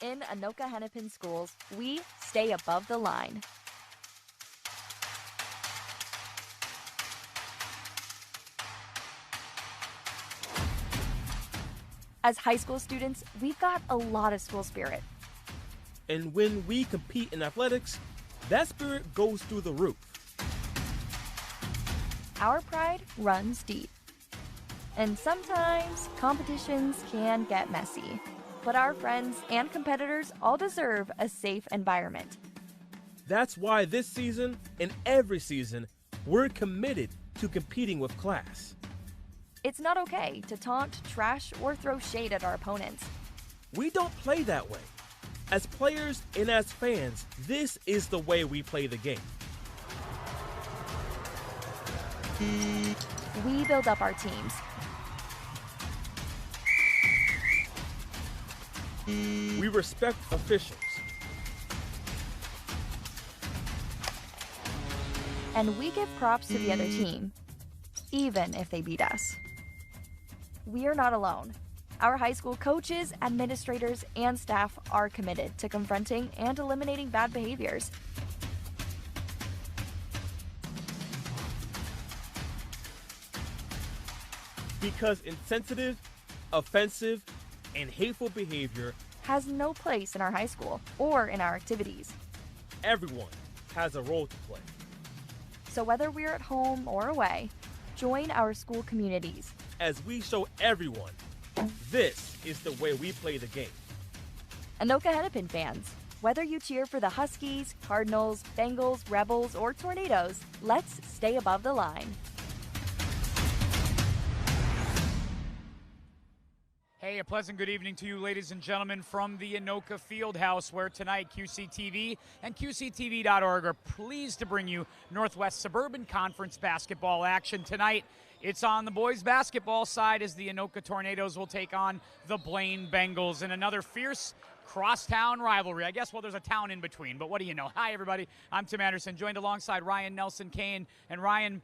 In Anoka Hennepin schools, we stay above the line. As high school students, we've got a lot of school spirit. And when we compete in athletics, that spirit goes through the roof. Our pride runs deep. And sometimes competitions can get messy. But our friends and competitors all deserve a safe environment. That's why this season and every season, we're committed to competing with class. It's not okay to taunt, trash, or throw shade at our opponents. We don't play that way. As players and as fans, this is the way we play the game. We build up our teams. We respect officials. And we give props to the other team, even if they beat us. We are not alone. Our high school coaches, administrators, and staff are committed to confronting and eliminating bad behaviors. Because insensitive, offensive, and hateful behavior has no place in our high school or in our activities. Everyone has a role to play. So whether we're at home or away, join our school communities as we show everyone this is the way we play the game. Anoka Hennepin fans, whether you cheer for the Huskies, Cardinals, Bengals, Rebels, or Tornadoes, let's stay above the line. Hey, a pleasant good evening to you, ladies and gentlemen, from the Anoka Fieldhouse, where tonight QCTV and QCTV.org are pleased to bring you Northwest Suburban Conference basketball action tonight. It's on the boys' basketball side as the Anoka Tornadoes will take on the Blaine Bengals in another fierce crosstown rivalry. I guess, well, there's a town in between, but what do you know? Hi, everybody. I'm Tim Anderson, joined alongside Ryan Nelson Kane. And Ryan,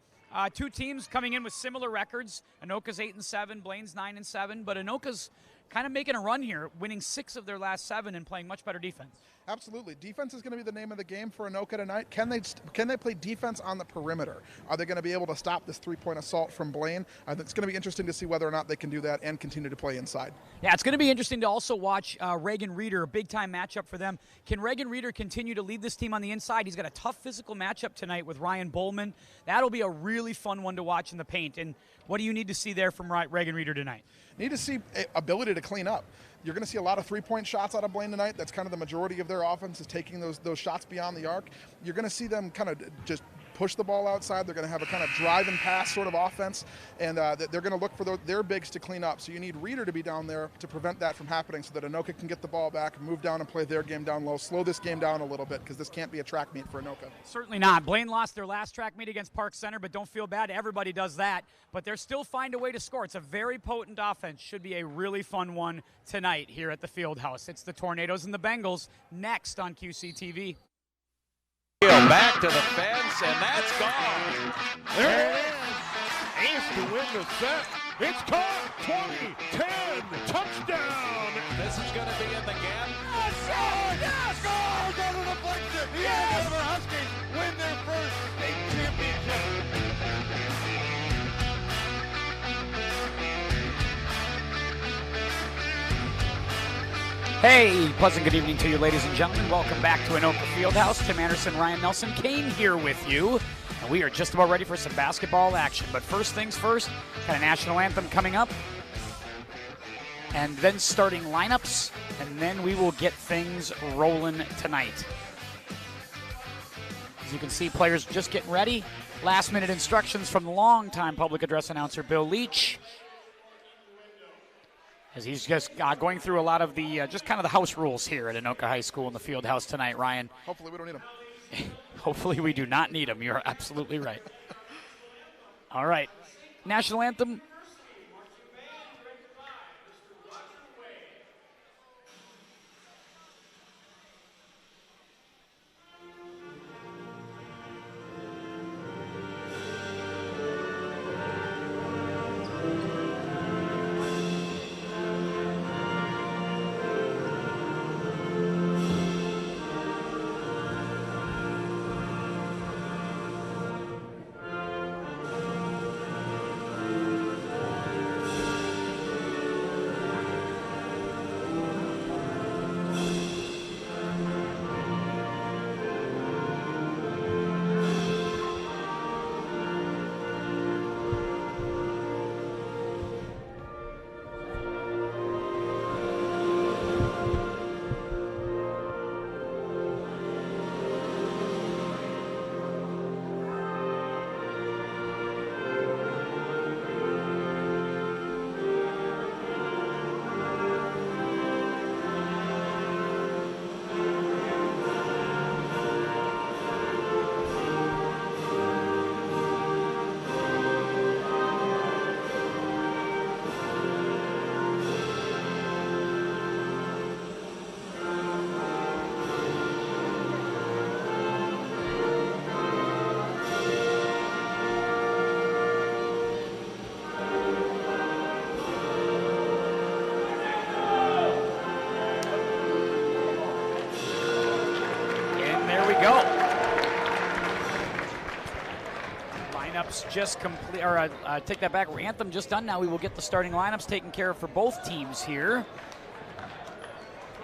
two teams coming in with similar records. Anoka's 8-7, Blaine's 9-7, but Anoka's kind of making a run here, winning 6 of their last 7 and playing much better defense. Absolutely. Defense is going to be the name of the game for Anoka tonight. Can they play defense on the perimeter? Are they going to be able to stop this three-point assault from Blaine? I think it's going to be interesting to see whether or not they can do that and continue to play inside. Yeah, it's going to be interesting to also watch Reagan Reeder, a big-time matchup for them. Can Reagan Reeder continue to lead this team on the inside? He's got a tough physical matchup tonight with Ryan Bowman. That'll be a really fun one to watch in the paint. And what do you need to see there from Reagan Reeder tonight? Need to see ability to clean up. You're going to see a lot of three-point shots out of Blaine tonight. That's kind of the majority of their offense is taking those shots beyond the arc. You're going to see them kind of just push the ball outside. They're going to have a kind of drive and pass sort of offense, and they're going to look for their bigs to clean up. So you need Reeder to be down there to prevent that from happening so that Anoka can get the ball back, move down and play their game down low, slow this game down a little bit because this can't be a track meet for Anoka. Certainly not. Blaine lost their last track meet against Park Center, but don't feel bad. Everybody does that, but they're still find a way to score. It's a very potent offense. Should be a really fun one tonight here at the Fieldhouse. It's the Tornadoes and the Bengals next on QCTV. Back to the fence, and that's gone. There it is. Ace to win the set. It's caught. 20-10 touchdown. This is going to be in the gap. Yes! Scores on the deflection. Yes! The Huskies win their first state championship. Hey, pleasant good evening to you, ladies and gentlemen. Welcome back to Anoka Fieldhouse. Tim Anderson, Ryan Nelson Kane here with you. And we are just about ready for some basketball action. But first things first, got a national anthem coming up. And then starting lineups. And then we will get things rolling tonight. As you can see, players just getting ready. Last minute instructions from the longtime public address announcer, Bill Leach. As he's just going through a lot of the, just kind of the house rules here at Anoka High School in the Fieldhouse tonight, Ryan. Hopefully we don't need them. Hopefully we do not need them. You're absolutely right. All right. National anthem. Anthem's just complete, or take that back. Anthem just done now. We will get the starting lineups taken care of for both teams here.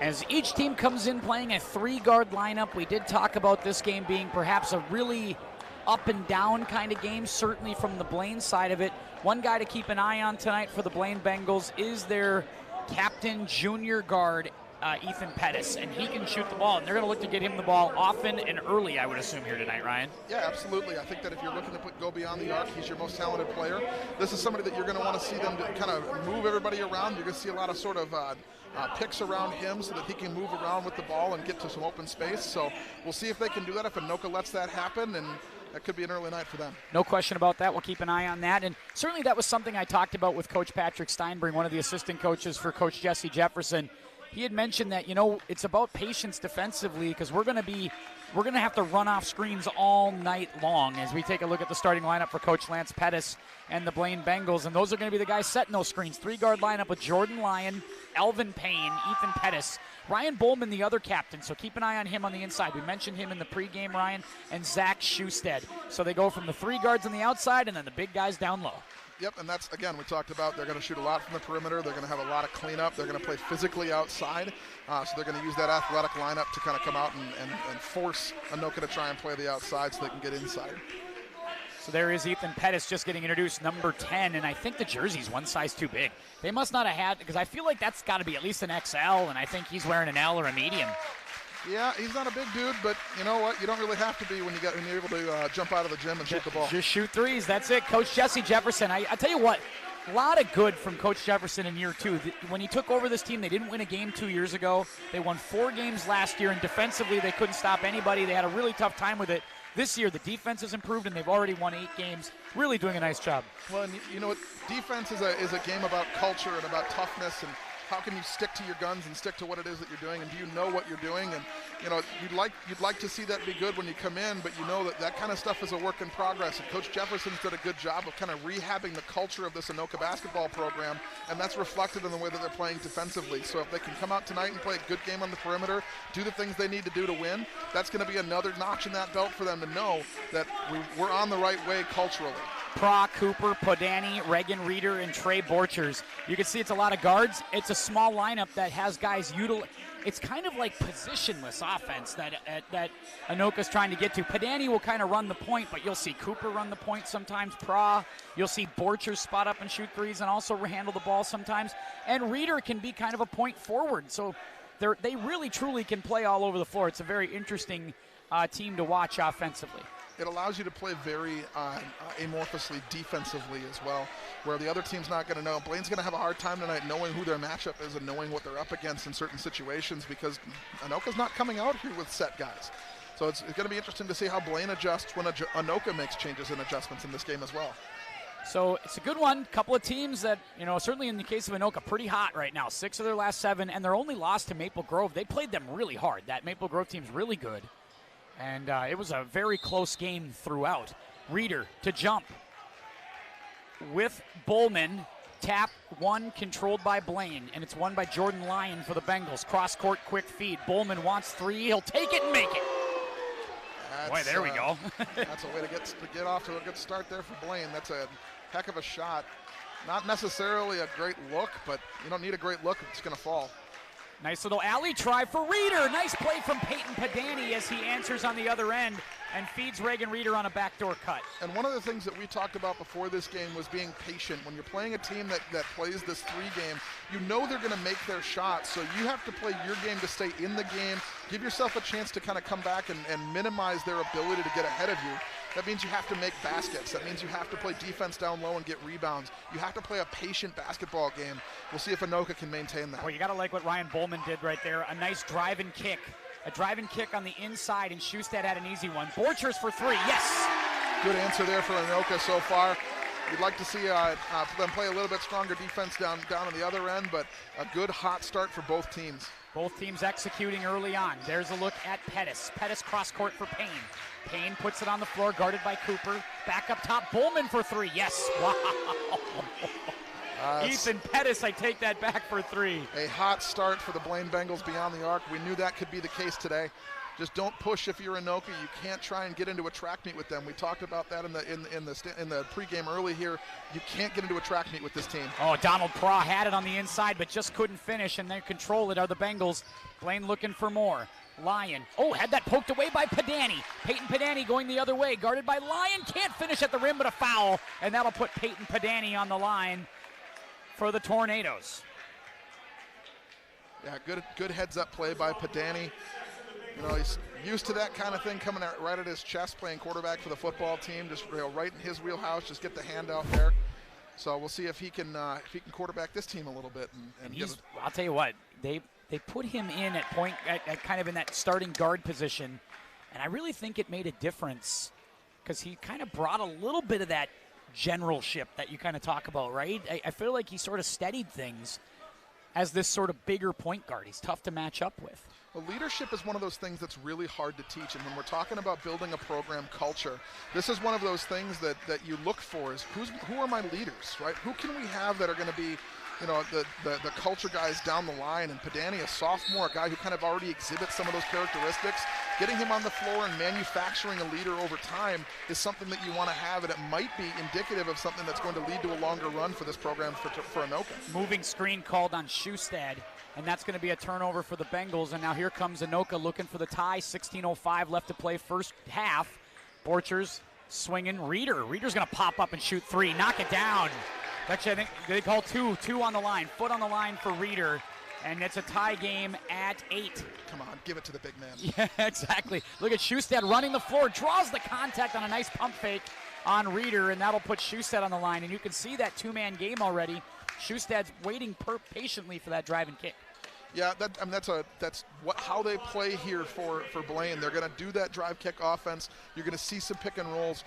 As each team comes in playing a 3-guard lineup, we did talk about this game being perhaps a really up and down kind of game, certainly from the Blaine side of it. One guy to keep an eye on tonight for the Blaine Bengals is their captain, junior guard, Ethan Pettis, and he can shoot the ball, and they're going to look to get him the ball often and early, I would assume, here tonight, Ryan. Yeah, absolutely. I think that if you're looking to go beyond the arc, he's your most talented player. This is somebody that you're going to want to see them to kind of move everybody around. You're going to see a lot of sort of picks around him so that he can move around with the ball and get to some open space. So we'll see if they can do that, if Anoka lets that happen, and that could be an early night for them. No question about that. We'll keep an eye on that. And certainly that was something I talked about with Coach Patrick Steinbring, one of the assistant coaches for Coach Jesse Jefferson. He had mentioned that, it's about patience defensively, because we're going to have to run off screens all night long as we take a look at the starting lineup for Coach Lance Pettis and the Blaine Bengals. And those are going to be the guys setting those screens. 3-guard lineup with Jordan Lyon, Elvin Payne, Ethan Pettis, Ryan Bowman, the other captain. So keep an eye on him on the inside. We mentioned him in the pregame, Ryan, and Zach Schusted. So they go from the 3 guards on the outside and then the big guys down low. Yep, and that's, again, we talked about they're going to shoot a lot from the perimeter. They're going to have a lot of cleanup. They're going to play physically outside. So they're going to use that athletic lineup to kind of come out and force Anoka to try and play the outside so they can get inside. So there is Ethan Pettis just getting introduced, number 10, and I think the jersey's one size too big. They must not have had, because I feel like that's got to be at least an XL, and I think he's wearing an L or a medium. Yeah, he's not a big dude, but you know what? You don't really have to be when you're able to jump out of the gym and shoot the ball. Just shoot threes. That's it. Coach Jesse Jefferson. I tell you what, a lot of good from Coach Jefferson in year 2. When he took over this team, they didn't win a game 2 years ago. They won 4 games last year, and defensively they couldn't stop anybody. They had a really tough time with it. This year, the defense has improved, and they've already won 8 games. Really doing a nice job. Well, and you know what? Defense is a game about culture and about toughness, and how can you stick to your guns and stick to what it is that you're doing, and do you know what you're doing? And you'd like to see that be good when you come in, but you know that kind of stuff is a work in progress. And Coach Jefferson's did a good job of kind of rehabbing the culture of this Anoka basketball program, and that's reflected in the way that they're playing defensively. So if they can come out tonight and play a good game on the perimeter, do the things they need to do to win, that's going to be another notch in that belt for them to know that we're on the right way culturally. Pra, Cooper, Podani, Reagan Reeder, and Trey Borchers. You can see it's a lot of guards. It's a small lineup that has guys it's kind of like positionless offense that Anoka's trying to get to. Podani will kind of run the point, but you'll see Cooper run the point sometimes. Pra, you'll see Borchers spot up and shoot threes and also handle the ball sometimes. And Reeder can be kind of a point forward. So they really, truly can play all over the floor. It's a very interesting team to watch offensively. It allows you to play very amorphously defensively as well, where the other team's not going to know. Blaine's going to have a hard time tonight knowing who their matchup is and knowing what they're up against in certain situations, because Anoka's not coming out here with set guys. So it's going to be interesting to see how Blaine adjusts when Anoka makes changes and adjustments in this game as well. So it's a good one. Couple of teams that, certainly in the case of Anoka, pretty hot right now. 6 of their last 7, and their only loss to Maple Grove. They played them really hard. That Maple Grove team's really good. And it was a very close game throughout. Reeder to jump with Bowman. Tap 1 controlled by Blaine, and it's won by Jordan Lyon for the Bengals. Cross-court quick feed. Bowman wants 3. He'll take it and make it. Boy, there we go. That's a way to get off to a good start there for Blaine. That's a heck of a shot. Not necessarily a great look, but you don't need a great look if it's going to fall. Nice little alley try for Reeder. Nice play from Peyton Podani as he answers on the other end and feeds Reagan Reeder on a backdoor cut. And one of the things that we talked about before this game was being patient. When you're playing a team that plays this 3 game, you know they're going to make their shots, so you have to play your game to stay in the game, give yourself a chance to kind of come back and minimize their ability to get ahead of you. That means you have to make baskets. That means you have to play defense down low and get rebounds. You have to play a patient basketball game. We'll see if Anoka can maintain that. Well, you got to like what Ryan Bowman did right there. A nice drive and kick. A drive and kick on the inside, and Schusted had an easy one. Borchers for 3, yes! Good answer there for Anoka so far. We'd like to see them play a little bit stronger defense down on the other end, but a good hot start for both teams. Both teams executing early on. There's a look at Pettis. Pettis cross-court for Payne. Payne puts it on the floor, guarded by Cooper. Back up top, Bowman for 3. Yes, wow. Ethan Pettis, I take that back for 3. A hot start for the Blaine Bengals beyond the arc. We knew that could be the case today. Just don't push if you're Anoka. You can't try and get into a track meet with them. We talked about that in the pregame early here. You can't get into a track meet with this team. Oh, Donald Pra had it on the inside, but just couldn't finish, and they control it are the Bengals. Blaine looking for more. Lyon. Oh, had that poked away by Padani. Peyton Padani going the other way, guarded by Lyon. Can't finish at the rim, but a foul, and that'll put Peyton Padani on the line for the Tornadoes. Yeah, good heads-up play by Padani. You know, he's used to that kind of thing coming out right at his chest, playing quarterback for the football team, just right in his wheelhouse, just get the hand out there. So we'll see if he can quarterback this team a little bit. And I'll tell you what, they put him in at point, at kind of in that starting guard position, and I really think it made a difference because he kind of brought a little bit of that generalship that you kind of talk about, right? I feel like he sort of steadied things as this sort of bigger point guard. He's tough to match up with. Well, leadership is one of those things that's really hard to teach, and when we're talking about building a program culture, this is one of those things that you look for is who are my leaders, right? Who can we have that are going to be, you know, the culture guys down the line? And Padani, a sophomore, a guy who kind of already exhibits some of those characteristics, getting him on the floor and manufacturing a leader over time is something that you want to have, and it might be indicative of something that's going to lead to a longer run for this program for Anoka. Moving screen called on Schustad, and that's going to be a turnover for the Bengals. And now here comes Anoka looking for the tie. 16:05 left to play first half. Borchers swinging. Reeder's going to pop up and shoot three. Knock it down. Actually, I think they call two on the line. Foot on the line for Reeder. And it's a tie game at 8. Come on, give it to the big man. Yeah, exactly. Look at Schustad running the floor. Draws the contact on a nice pump fake on Reeder, and that'll put Schustad on the line. And you can see that two-man game already. Schustad's waiting patiently for that drive and kick. Yeah, that's how they play here for Blaine. They're going to do that drive kick offense. You're going to see some pick and rolls.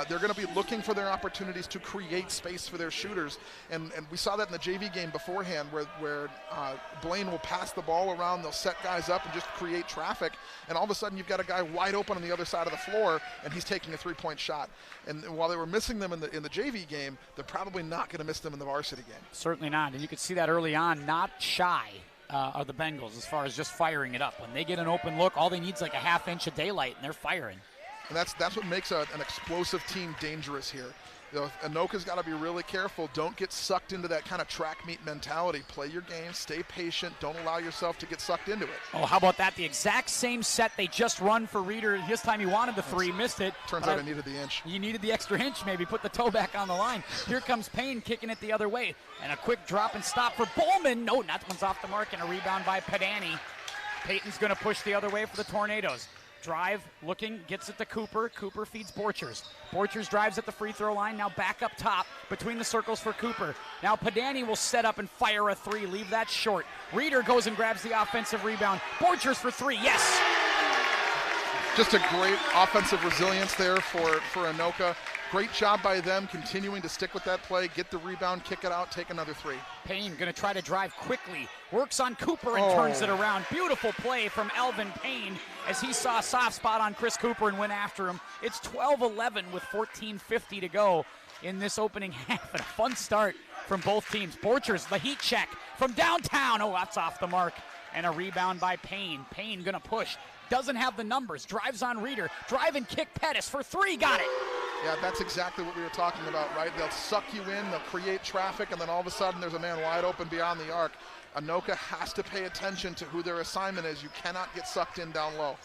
They're going to be looking for their opportunities to create space for their shooters. And we saw that in the JV game beforehand where Blaine will pass the ball around. They'll set guys up and just create traffic. And all of a sudden you've got a guy wide open on the other side of the floor, and he's taking a three-point shot. And while they were missing them in the JV game, they're probably not going to miss them in the varsity game. Certainly not. And you could see that early on, not shy. Are the Bengals as far as just firing it up. When they get an open look, all they need is like a half inch of daylight, and they're firing. And that's what makes an explosive team dangerous here. You know, Anoka's got to be really careful. Don't get sucked into that kind of track meet mentality. Play your game, stay patient, don't allow yourself to get sucked into it. Oh, how about that? The exact same set they just run for Reeder. This time he wanted the three, missed it. Turns out I needed the inch. You needed the extra inch, maybe. Put the toe back on the line. Here comes Payne kicking it the other way. And a quick drop and stop for Bowman. No, that one's off the mark, and a rebound by Padani. Peyton's going to push the other way for the Tornadoes. Drive, looking, gets it to Cooper. Cooper feeds Borchers. Borchers drives at the free throw line. Now back up top between the circles for Cooper. Now Padani will set up and fire a three. Leave that short. Reeder goes and grabs the offensive rebound. Borchers for three. Yes! Just a great offensive resilience there for Anoka. Great job by them continuing to stick with that play, get the rebound, kick it out, take another three. Payne going to try to drive quickly. Works on Cooper and turns it around. Beautiful play from Elvin Payne as he saw a soft spot on Chris Cooper and went after him. It's 12-11 with 14:50 to go in this opening half. And a fun start from both teams. Borchers, the heat check from downtown. Oh, that's off the mark. And a rebound by Payne. Payne going to push. Doesn't have the numbers. Drives on Reeder. Drive and kick Pettis for three. Got it. Yeah, that's exactly what we were talking about, right? They'll suck you in, they'll create traffic, and then all of a sudden there's a man wide open beyond the arc. Anoka has to pay attention to who their assignment is. You cannot get sucked in down low.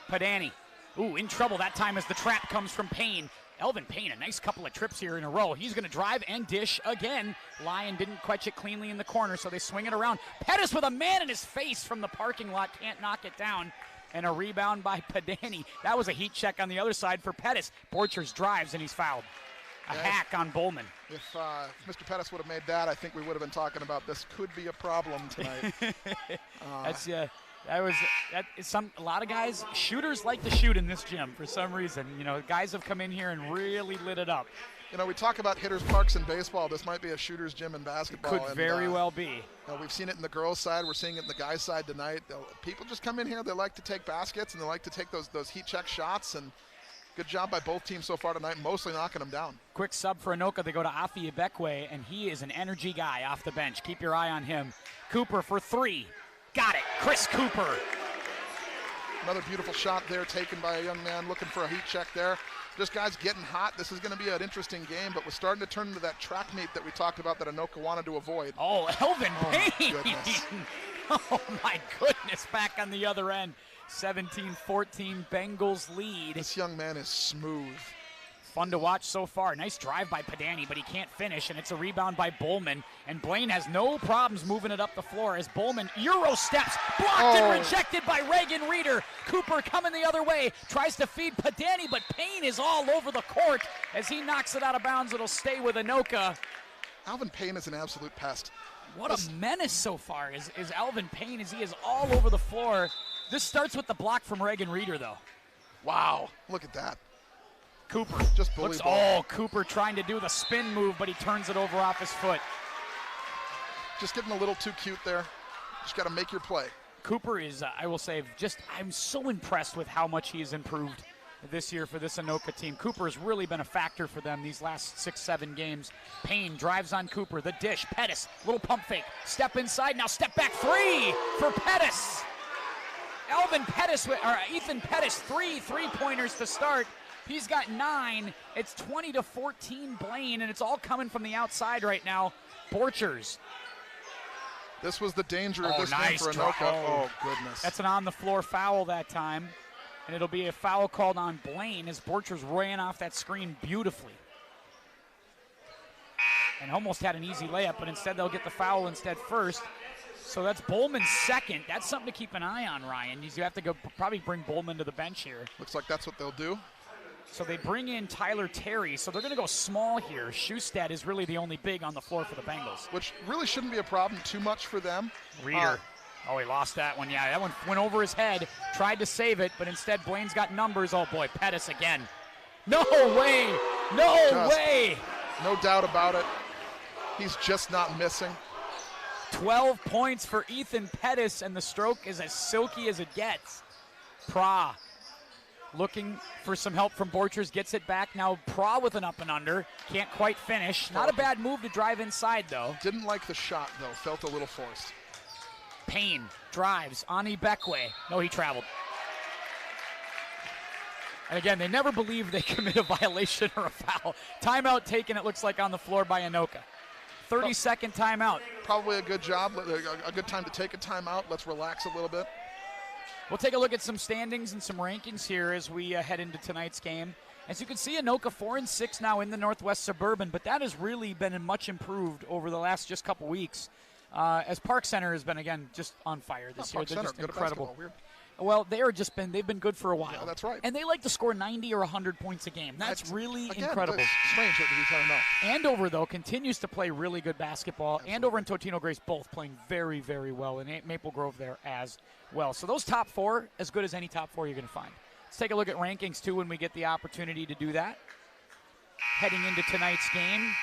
Padani, in trouble that time as the trap comes from Payne. Elvin Payne, a nice couple of trips here in a row. He's going to drive and dish again. Lyon didn't catch it cleanly in the corner, so they swing it around. Pettis with a man in his face from the parking lot, can't knock it down. And a rebound by Padani. That was a heat check on the other side for Pettis. Borchers drives, and he's fouled. A hack on Bowman. If Mr. Pettis would have made that, I think we would have been talking about this could be a problem tonight. A lot of guys, shooters like to shoot in this gym for some reason. You know, guys have come in here and really lit it up. You know, we talk about hitters' parks in baseball. This might be a shooter's gym in basketball. Could very well be. You know, we've seen it in the girls' side. We're seeing it in the guys' side tonight. People just come in here. They like to take baskets, and they like to take those heat check shots. And good job by both teams so far tonight, mostly knocking them down. Quick sub for Anoka. They go to Afi Ibekwe, and he is an energy guy off the bench. Keep your eye on him. Cooper for three. Got it. Chris Cooper. Another beautiful shot there taken by a young man looking for a heat check there. Just guys getting hot. This is going to be an interesting game, but we're starting to turn into that track meet that we talked about that Anoka wanted to avoid. Oh, Elvin Payne. Goodness. Oh, my goodness, back on the other end. 17-14 Bengals lead. This young man is smooth. Fun to watch so far. Nice drive by Padani, but he can't finish, and it's a rebound by Bowman. And Blaine has no problems moving it up the floor as Bowman Euro steps, blocked and rejected by Reagan Reeder. Cooper coming the other way, tries to feed Padani, but Payne is all over the court as he knocks it out of bounds. It'll stay with Anoka. Alvin Payne is an absolute pest. What a menace so far is Alvin Payne, as he is all over the floor. This starts with the block from Reagan Reeder, though. Wow, look at that. Cooper just bully looks, ball. Cooper trying to do the spin move, but he turns it over off his foot. Just getting a little too cute there. Just got to make your play. Cooper is, I will say, I'm so impressed with how much he has improved this year for this Anoka team. Cooper has really been a factor for them these last 6-7 games. Payne drives on Cooper, the dish, Pettis, little pump fake, step inside, now step back three for Pettis. Ethan Pettis, three-pointers to start. He's got 9. It's 20-14 Blaine, and it's all coming from the outside right now. Borchers. This was the danger of this game for Anoka. Oh, goodness. That's an on-the-floor foul that time, and it'll be a foul called on Blaine as Borchers ran off that screen beautifully. And almost had an easy layup, but instead they'll get the foul instead first. So that's Bowman's second. That's something to keep an eye on, Ryan. You have to go probably bring Bowman to the bench here. Looks like that's what they'll do. So they bring in Tyler Terry, so they're going to go small here. Schustad is really the only big on the floor for the Bengals. Which really shouldn't be a problem too much for them. Reeder. He lost that one. Yeah, that one went over his head. Tried to save it, but instead Blaine's got numbers. Oh, boy, Pettis again. No way. No way. No doubt about it. He's just not missing. 12 points for Ethan Pettis, and the stroke is as silky as it gets. Pra looking for some help from Borchers, gets it back. Now Pra with an up and under. Can't quite finish. Not a bad move to drive inside, though. Didn't like the shot, though. Felt a little forced. Payne drives. Ani Beckway. No, he traveled. And again, they never believe they commit a violation or a foul. Timeout taken, it looks like, on the floor by Anoka. 30-second timeout. Probably a good job, a good time to take a timeout. Let's relax a little bit. We'll take a look at some standings and some rankings here as we head into tonight's game. As you can see, Anoka 4-6 now in the Northwest Suburban, but that has really been much improved over the last just couple weeks. As Park Center has been, again, just on fire this year. They're just incredible. Well, they've been good for a while. Yeah, that's right. And they like to score 90 or 100 points a game. That's really incredible. Strange that we kind of know. Andover, though, continues to play really good basketball. Absolutely. Andover and Totino Grace both playing very, very well, and Maple Grove there as well. So those top four, as good as any top four you're going to find. Let's take a look at rankings, too, when we get the opportunity to do that. Heading into tonight's game.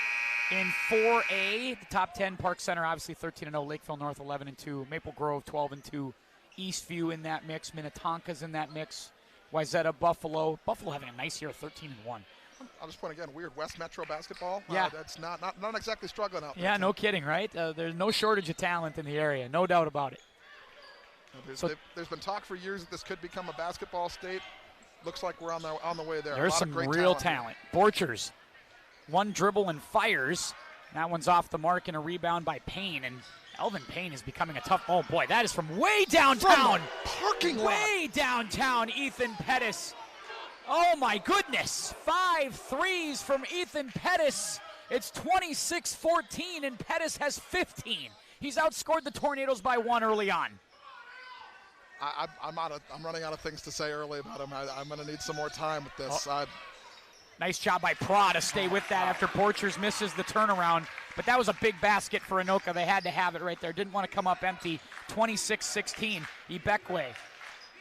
In 4A, the top 10, Park Center, obviously 13-0, Lakeville North 11-2, Maple Grove 12-2, Eastview in that mix, Minnetonka's in that mix, Wayzata, Buffalo having a nice year, 13-1. I'll just point again, weird West Metro basketball. Yeah. That's not exactly struggling out there. Yeah, no kidding, right? There's no shortage of talent in the area, no doubt about it. There's been talk for years that this could become a basketball state. Looks like we're on the way there. There's some real talent. Borchers, one dribble and fires. That one's off the mark and a rebound by Payne. And Elvin Payne is becoming a tough. Oh boy, that is from way downtown. From the parking lot. Way downtown, Ethan Pettis. Oh my goodness. 5 threes from Ethan Pettis. It's 26-14 and Pettis has 15. He's outscored the Tornadoes by 1 early on. I'm running out of things to say early about him. I'm going to need some more time with this. Nice job by Pra to stay with that after Borchers misses the turnaround. But that was a big basket for Anoka. They had to have it right there. Didn't want to come up empty. 26-16, Ibekwe.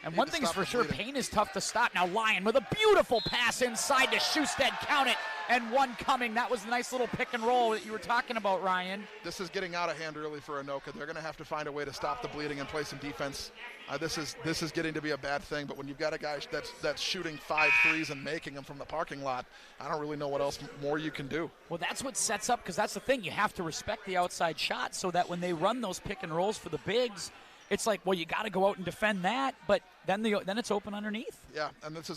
And one thing's for sure, Payne is tough to stop. Now Lyon with a beautiful pass inside to Schustad. Count it. And one coming. That was a nice little pick and roll that you were talking about, Ryan. This is getting out of hand early for Anoka. They're going to have to find a way to stop the bleeding and play some defense. This is getting to be a bad thing. But when you've got a guy that's shooting 5 threes and making them from the parking lot, I don't really know what else more you can do. Well, that's what sets up, because that's the thing. You have to respect the outside shot so that when they run those pick and rolls for the bigs, it's like, well, you got to go out and defend that, but then it's open underneath. Yeah, and this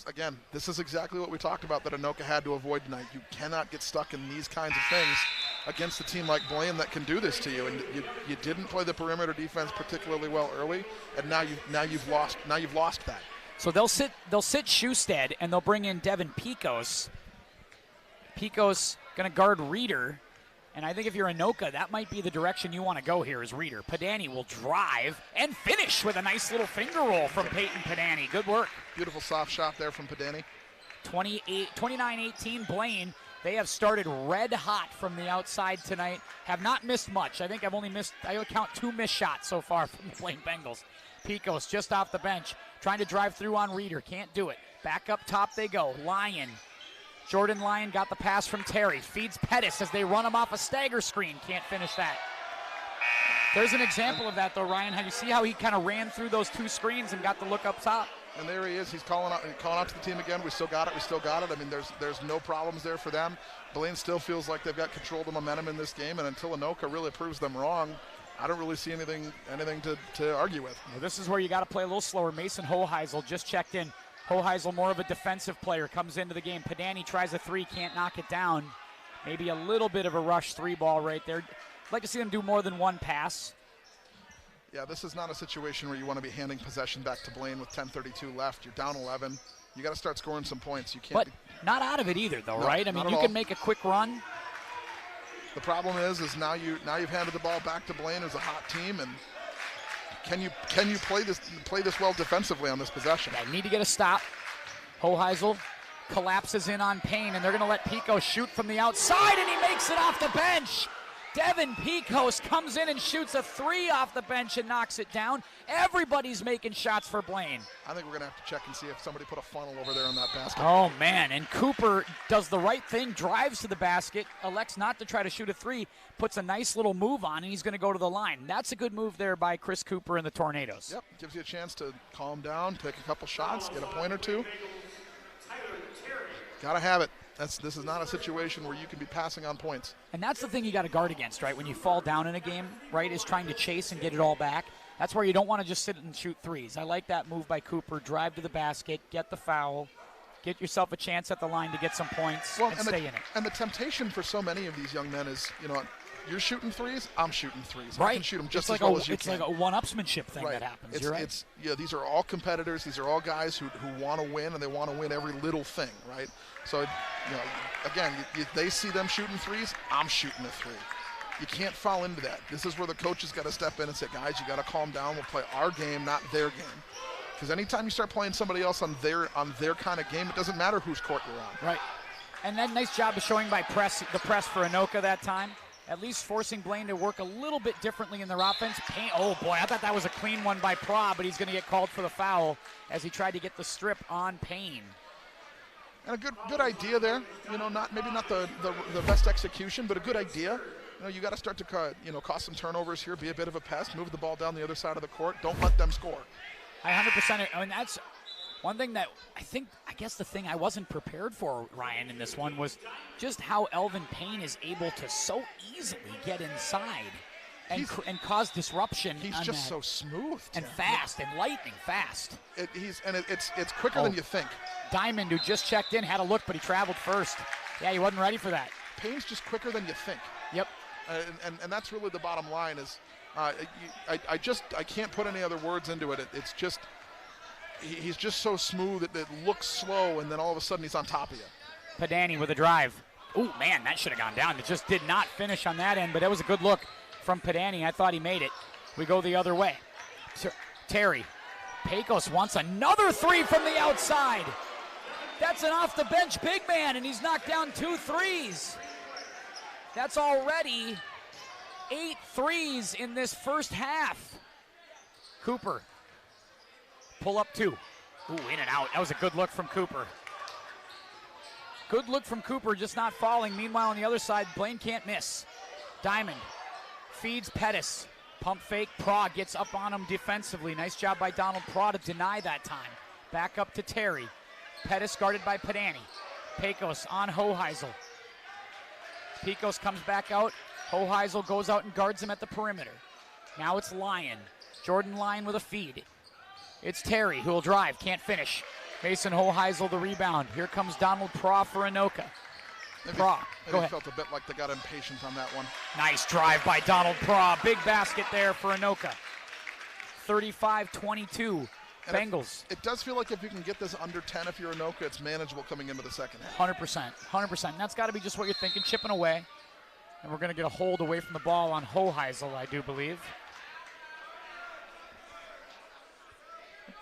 is exactly what we talked about that Anoka had to avoid tonight. You cannot get stuck in these kinds of things against a team like Blaine that can do this to you. And you didn't play the perimeter defense particularly well early, and now you've lost that. So they'll sit Schusted, and they'll bring in Devin Pecos. Pecos going to guard Reeder. And I think if you're Anoka, that might be the direction you want to go here is Reeder. Padani will drive and finish with a nice little finger roll from Peyton Padani. Good work. Beautiful soft shot there from Padani. 29-18 Blaine. They have started red hot from the outside tonight. Have not missed much. I think I count 2 missed shots so far from the Blaine Bengals. Pecos just off the bench, trying to drive through on Reeder. Can't do it. Back up top they go. Lyon. Jordan Lyon got the pass from Terry. Feeds Pettis as they run him off a stagger screen. Can't finish that. There's an example of that, though, Ryan. How you see how he kind of ran through those 2 screens and got the look up top? And there he is. He's calling out to the team again. We still got it. I mean, there's no problems there for them. Blaine still feels like they've got control of the momentum in this game, and until Anoka really proves them wrong, I don't really see anything to argue with. Well, this is where you got to play a little slower. Mason Hoheisel just checked in. Hoheisel, more of a defensive player, comes into the game. Padani tries a 3, can't knock it down. Maybe a little bit of a rush 3 ball right there. I'd like to see them do more than 1 pass. Yeah, this is not a situation where you want to be handing possession back to Blaine with 10:32 left. You're down 11. You got to start scoring some points. You can't. But not out of it either, though, no, right? I mean, you can make a quick run. The problem is now you've handed the ball back to Blaine as a hot team, and can you play this well defensively on this possession? I need to get a stop. Hoheisel collapses in on Payne, and they're going to let Pico shoot from the outside, and he makes it off the bench. Devin Pecos comes in and shoots a 3 off the bench and knocks it down. Everybody's making shots for Blaine. I think we're going to have to check and see if somebody put a funnel over there on that basket. Oh, man. And Cooper does the right thing, drives to the basket, elects not to try to shoot a 3, puts a nice little move on, and he's going to go to the line. That's a good move there by Chris Cooper and the Tornadoes. Yep, gives you a chance to calm down, take a couple shots, get a point or 2. Got to have it. This is not a situation where you can be passing on points. And that's the thing you got to guard against, right? When you fall down in a game, right, is trying to chase and get it all back. That's where you don't want to just sit and shoot 3s. I like that move by Cooper. Drive to the basket, get the foul, get yourself a chance at the line to get some points, and stay in it. And the temptation for so many of these young men is, you're shooting 3s, I'm shooting 3s. Right. I can shoot them just as well as you can. can. It's like a one-upsmanship thing that happens. You're right. These are all competitors. These are all guys who want to win, and they want to win every little thing, right? So, again, they see them shooting 3s, I'm shooting a 3. You can't fall into that. This is where the coach has got to step in and say, guys, you got to calm down. We'll play our game, not their game. Because anytime you start playing somebody else on their kind of game, it doesn't matter whose court you're on. Right. And that nice job of showing by the press for Anoka that time. At least forcing Blaine to work a little bit differently in their offense. Payne, oh boy, I thought that was a clean one by Pra, but he's going to get called for the foul as he tried to get the strip on Payne. And a good idea there. Maybe not the best execution, but a good idea. You got to start to cause some turnovers here, be a bit of a pest, move the ball down the other side of the court. Don't let them score. I 100%. I mean, that's one thing that I guess the thing I wasn't prepared for, Ryan, in this one was just how Elvin Payne is able to so easily get inside and cause disruption. He's just so smooth and fast and lightning fast. It's quicker than you think. Diamond, who just checked in, had a look, but he traveled first. Yeah, he wasn't ready for that. Payne's just quicker than you think. Yep. And that's really the bottom line is I can't put any other words into it. It's just he's just so smooth that it looks slow, and then all of a sudden he's on top of you. Padani with a drive. Oh, man, that should have gone down. It just did not finish on that end, but it was a good look from Padani. I thought he made it. We go the other way. Terry. Pecos wants another 3 from the outside. That's an off-the-bench big man, and he's knocked down 2 threes. That's already 8 threes in this first half. Cooper. Pull up 2. Ooh, in and out. That was a good look from Cooper. Good look from Cooper, just not falling. Meanwhile, on the other side, Blaine can't miss. Diamond feeds Pettis. Pump fake. Pra gets up on him defensively. Nice job by Donald Pra to deny that time. Back up to Terry. Pettis guarded by Padani. Pecos on Hoheisel. Pecos comes back out. Hoheisel goes out and guards him at the perimeter. Now it's Lyon. Jordan Line with a feed. It's Terry who will drive, can't finish. Mason Hoheisel the rebound. Here comes Donald Pra for Anoka. Pra, go ahead. Felt a bit like they got impatient on that one. Nice drive by Donald Pra. Big basket there for Anoka. 35-22, Bengals. It does feel like if you can get this under 10 if you're Anoka, it's manageable coming into the second half. 100%. And that's got to be just what you're thinking, chipping away. And we're going to get a hold away from the ball on Hoheisel, I do believe.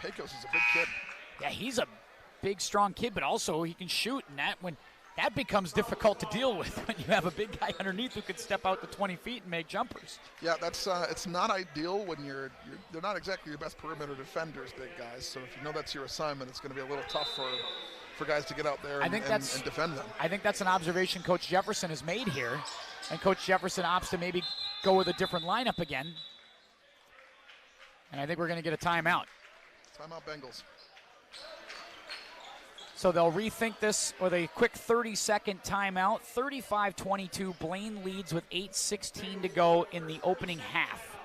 Pecos is a big kid. Yeah, he's a big, strong kid, but also he can shoot, and that becomes difficult to deal with when you have a big guy underneath who can step out to 20 feet and make jumpers. Yeah, that's it's not ideal when they're not exactly your best perimeter defenders, big guys. So if you know that's your assignment, it's going to be a little tough for guys to get out there and defend them. I think that's an observation Coach Jefferson has made here, and Coach Jefferson opts to maybe go with a different lineup again. And I think we're going to get a timeout. Timeout, Bengals. So they'll rethink this with a quick 30-second timeout. 35-22, Blaine leads with 8:16 to go in the opening half.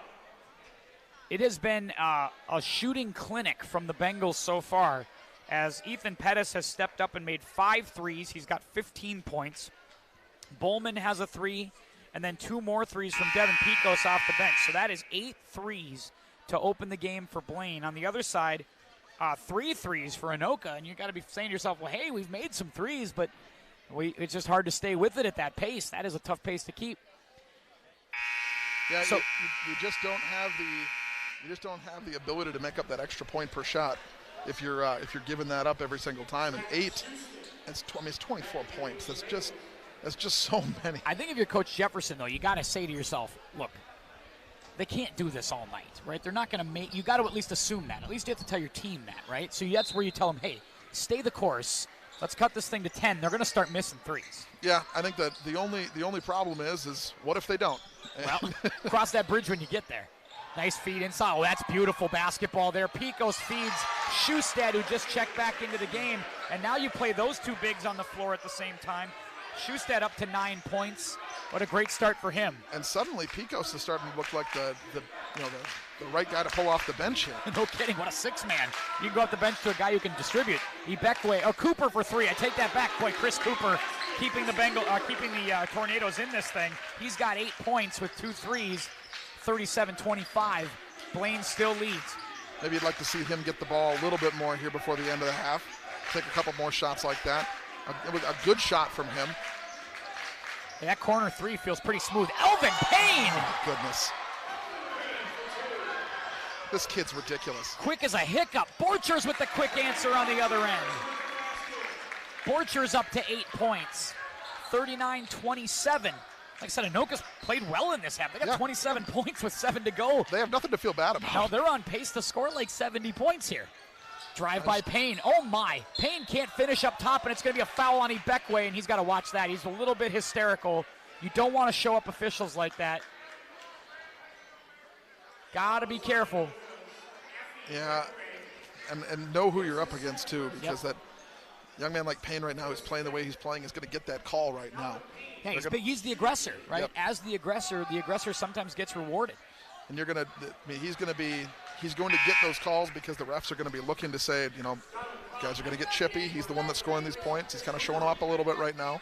It has been a shooting clinic from the Bengals so far, as Ethan Pettis has stepped up and made 5 threes. He's got 15 points. Bowman has a 3, and then 2 more threes from Devin Pecos off the bench. So that is 8 threes to open the game for Blaine. On the other side, 3 threes for Anoka, and you got to be saying to yourself, well, hey, we've made some threes, but it's just hard to stay with it at that pace. That is a tough pace to keep. Yeah, so you just don't have the ability to make up that extra point per shot if you're giving that up every single time. And 8, it's 24 points. That's just so many. I think if you're Coach Jefferson, though, you got to say to yourself, look, they can't do this all night, right? They're not going to make – you got to at least assume that. At least you have to tell your team that, right? So that's where you tell them, hey, stay the course. Let's cut this thing to 10. They're going to start missing threes. Yeah, I think that the only problem is what if they don't? Well, cross that bridge when you get there. Nice feed inside. Oh, that's beautiful basketball there. Pecos feeds Schustad, who just checked back into the game. And now you play those 2 bigs on the floor at the same time. Schustad up to 9 points. What a great start for him. And suddenly Pecos is starting to look like the right guy to pull off the bench here. No kidding, what a 6-man. You can go off the bench to a guy who can distribute. Cooper for 3. I take that back. Boy, Chris Cooper keeping the Tornadoes in this thing. He's got 8 points with 2 threes. 37-25. Blaine still leads. Maybe you'd like to see him get the ball a little bit more here before the end of the half. Take a couple more shots like that. A good shot from him. That corner 3 feels pretty smooth. Elvin Payne! Oh, my goodness. This kid's ridiculous. Quick as a hiccup. Borchers with the quick answer on the other end. Borchers up to 8 points. 39-27. Like I said, Anoka's played well in this half. They got 27 points with 7 to go. They have nothing to feel bad about. No, they're on pace to score like 70 points here. Drive by Payne. Oh, my. Payne can't finish up top, and it's going to be a foul on Ibekwe, and he's got to watch that. He's a little bit hysterical. You don't want to show up officials like that. Got to be careful. Yeah, and know who you're up against, too, because that young man like Payne right now who's playing the way he's playing is going to get that call right now. Yeah, he's the aggressor, right? Yep. As the aggressor sometimes gets rewarded. And he's going to get those calls because the refs are going to be looking to say, guys are going to get chippy. He's the one that's scoring these points. He's kind of showing up a little bit right now.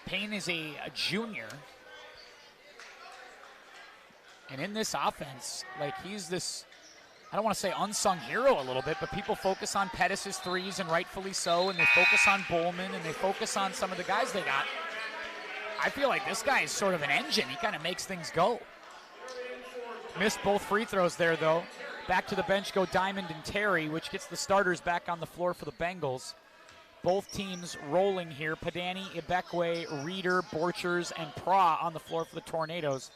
Payne is a junior. And in this offense, like he's this, I don't want to say unsung hero a little bit, but people focus on Pettis' threes, and rightfully so, and they focus on Bowman, and they focus on some of the guys they got. I feel like this guy is sort of an engine. He kind of makes things go. Missed both free throws there, though. Back to the bench go Diamond and Terry, which gets the starters back on the floor for the Bengals. Both teams rolling here. Padani, Ibekwe, Reeder, Borchers, and Pra on the floor for the Tornadoes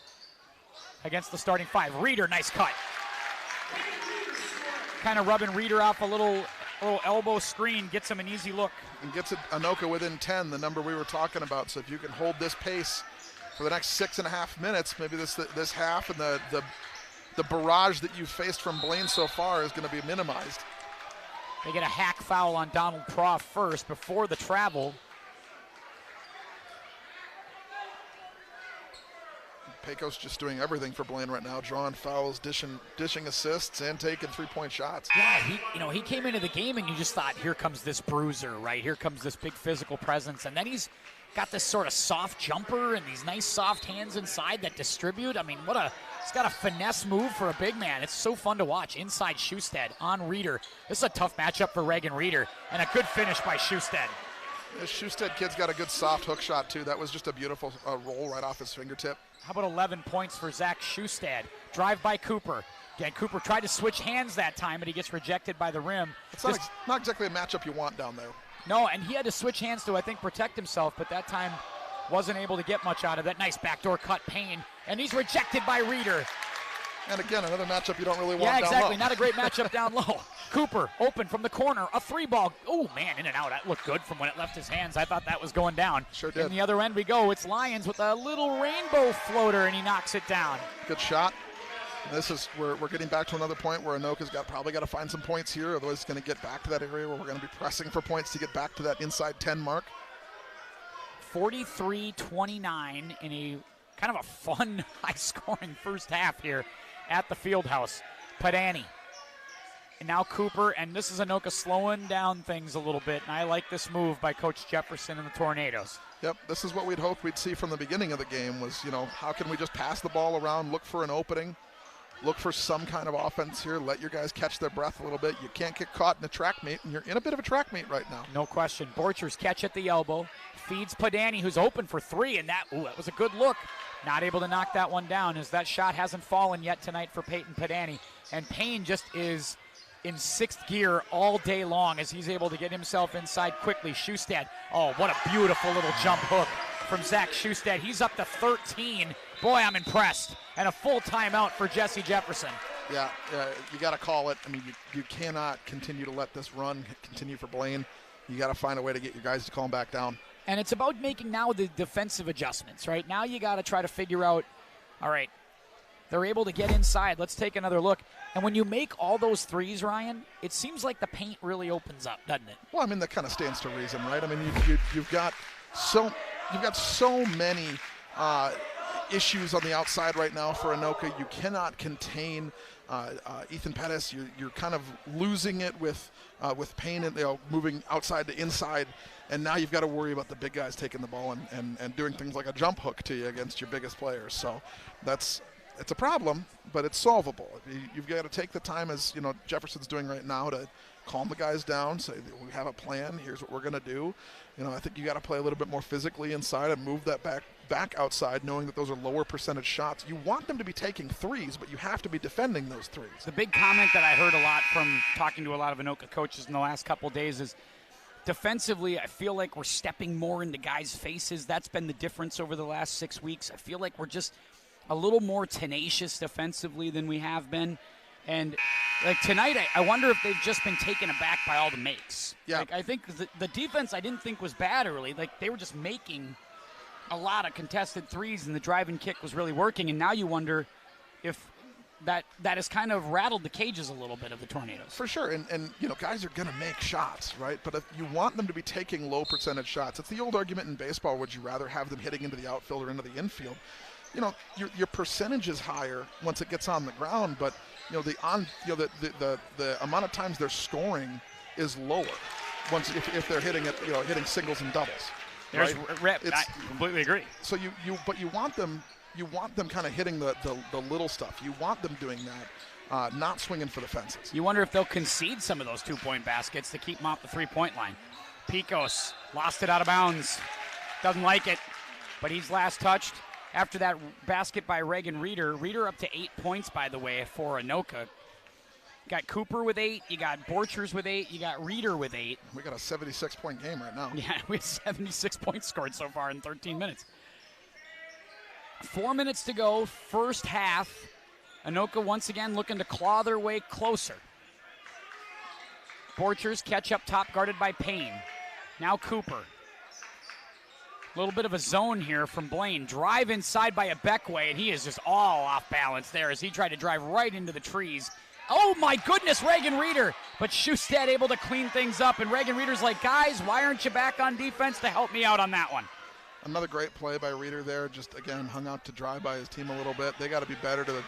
against the starting 5. Reeder, nice cut. Kind of rubbing Reeder off a little elbow screen, gets him an easy look. And gets Anoka within 10, the number we were talking about. So if you can hold this pace for the next 6.5 minutes, maybe this half and the barrage that you've faced from Blaine so far is going to be minimized. They get a hack foul on Donald Croft first before the travel. Pecos just doing everything for Blaine right now, drawing fouls, dishing assists, and taking 3-point shots. Yeah, he came into the game and you just thought, here comes this bruiser, right? Here comes this big physical presence. And then he's got this sort of soft jumper and these nice soft hands inside that distribute. I mean, he's got a finesse move for a big man. It's so fun to watch. Inside Schusted on Reeder. This is a tough matchup for Reagan Reeder, and a good finish by Schusted. This Schusted kid's got a good soft hook shot, too. That was just a beautiful roll right off his fingertip. How about 11 points for Zach Schusted? Drive by Cooper. Again, Cooper tried to switch hands that time, but he gets rejected by the rim. It's not exactly a matchup you want down there. No, and he had to switch hands to, I think, protect himself, but that time wasn't able to get much out of that. Nice backdoor cut, Payne, and he's rejected by Reeder. And again, another matchup you don't really want down low. Yeah, exactly. Low. Not a great matchup down low. Cooper open from the corner, a 3-ball. Oh, man, in and out. That looked good from when it left his hands. I thought that was going down. Sure did. And the other end we go. It's Lyons with a little rainbow floater, and he knocks it down. Good shot. This is we're getting back to another point where Anoka's probably got to find some points here, otherwise it's going to get back to that area where we're going to be pressing for points to get back to that inside 10 mark. 43-29 in a kind of a fun, high-scoring first half here at the Fieldhouse. Padani. And now Cooper, and this is Anoka slowing down things a little bit, and I like this move by Coach Jefferson and the Tornadoes. Yep, this is what we'd hoped we'd see from the beginning of the game was, how can we just pass the ball around, look for an opening, look for some kind of offense here, let your guys catch their breath a little bit. You can't get caught in a track meet, and you're in a bit of a track meet right now. No question. Borchers catch at the elbow, feeds Padani, who's open for 3, and that was a good look. Not able to knock that one down as that shot hasn't fallen yet tonight for Peyton Padani. And Payne just is in 6th gear all day long as he's able to get himself inside quickly. Schusted, oh, what a beautiful little jump hook from Zach Schusted. He's up to 13. Boy, I'm impressed. And a full timeout for Jesse Jefferson. Yeah, you got to call it. I mean, you cannot continue to let this run continue for Blaine. You got to find a way to get your guys to calm back down. And it's about making now the defensive adjustments, right? Now you got to try to figure out, all right, they're able to get inside. Let's take another look. And when you make all those threes, Ryan, it seems like the paint really opens up, doesn't it? Well, I mean, that kind of stands to reason, right? I mean, you've got so many issues on the outside right now for Anoka. You cannot contain Ethan Pettis. You're kind of losing it with Payne and moving outside to inside. And now you've got to worry about the big guys taking the ball and doing things like a jump hook to you against your biggest players. So it's a problem, but it's solvable. You've got to take the time, as Jefferson's doing right now, to calm the guys down, say we have a plan, here's what we're going to do. I think you got to play a little bit more physically inside and move that back outside, knowing that those are lower percentage shots. You want them to be taking threes, but you have to be defending those threes. The big comment that I heard a lot from talking to a lot of Anoka coaches in the last couple of days is defensively, I feel like we're stepping more into guys' faces. That's been the difference over the last 6 weeks. I feel like we're just a little more tenacious defensively than we have been. And like tonight, I wonder if they've just been taken aback by all the makes. Yeah. Like I think the defense I didn't think was bad early. Like they were just making a lot of contested threes, and the drive and kick was really working. And now you wonder if that has kind of rattled the cages a little bit of the Tornadoes. For sure, and guys are going to make shots, right? But if you want them to be taking low percentage shots, it's the old argument in baseball, would you rather have them hitting into the outfield or into the infield? Your percentage is higher once it gets on the ground, but the amount of times they're scoring is lower once if they're hitting it, hitting singles and doubles. There's right? I completely agree. So you want them kind of hitting the little stuff. You want them doing that, not swinging for the fences. You wonder if they'll concede some of those 2-point baskets to keep them off the 3-point line. Pecos lost it out of bounds. Doesn't like it, but he's last touched. After that basket by Reagan Reeder. Reeder up to 8 points, by the way, for Anoka. You got Cooper with 8. You got Borchers with 8. You got Reeder with 8. We got a 76-point game right now. Yeah, we have 76 points scored so far in 13 minutes. 4 minutes to go, first half. Anoka once again looking to claw their way closer. Borchers catch up top, guarded by Payne. Now Cooper. A little bit of a zone here from Blaine. Drive inside by a Beckway, and he is just all off balance there as he tried to drive right into the trees. Oh, my goodness, Reagan Reeder. But Schusted able to clean things up, and Reagan Reeder's like, guys, why aren't you back on defense to help me out on that one? Another great play by Reeder there. Just, again, hung out to dry by his team a little bit. They got to be better to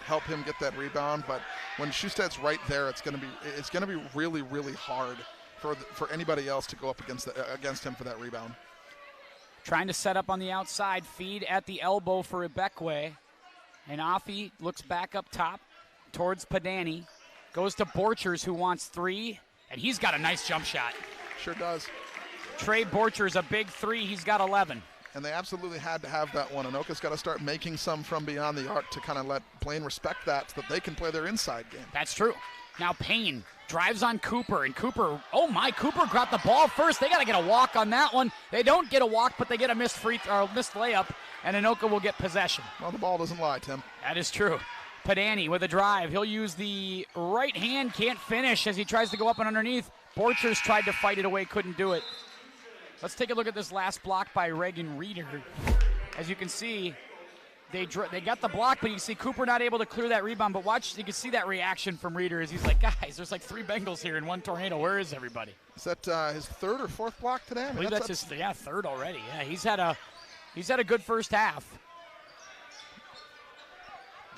help him get that rebound. But when Schustad's right there, it's going to be really, really hard for anybody else to go up against him for that rebound. Trying to set up on the outside, feed at the elbow for Ibekwe. And Afi looks back up top towards Padani. Goes to Borchers, who wants 3, and he's got a nice jump shot. Sure does. Trey Borchers, a big 3. He's got 11. And they absolutely had to have that one. Anoka's got to start making some from beyond the arc to kind of let Blaine respect that so that they can play their inside game. That's true. Now Payne drives on Cooper, and Cooper, Cooper got the ball first. They got to get a walk on that one. They don't get a walk, but they get a missed layup, and Anoka will get possession. Well, the ball doesn't lie, Tim. That is true. Padani with a drive. He'll use the right hand, can't finish as he tries to go up and underneath. Borchers tried to fight it away, couldn't do it. Let's take a look at this last block by Reagan Reeder. As you can see, they got the block, but you can see Cooper not able to clear that rebound. But watch, you can see that reaction from Reeder as he's like, guys, there's like 3 Bengals here in one tornado. Where is everybody? Is that his 3rd or 4th block today? I believe that's his 3rd already. Yeah, he's had a good first half.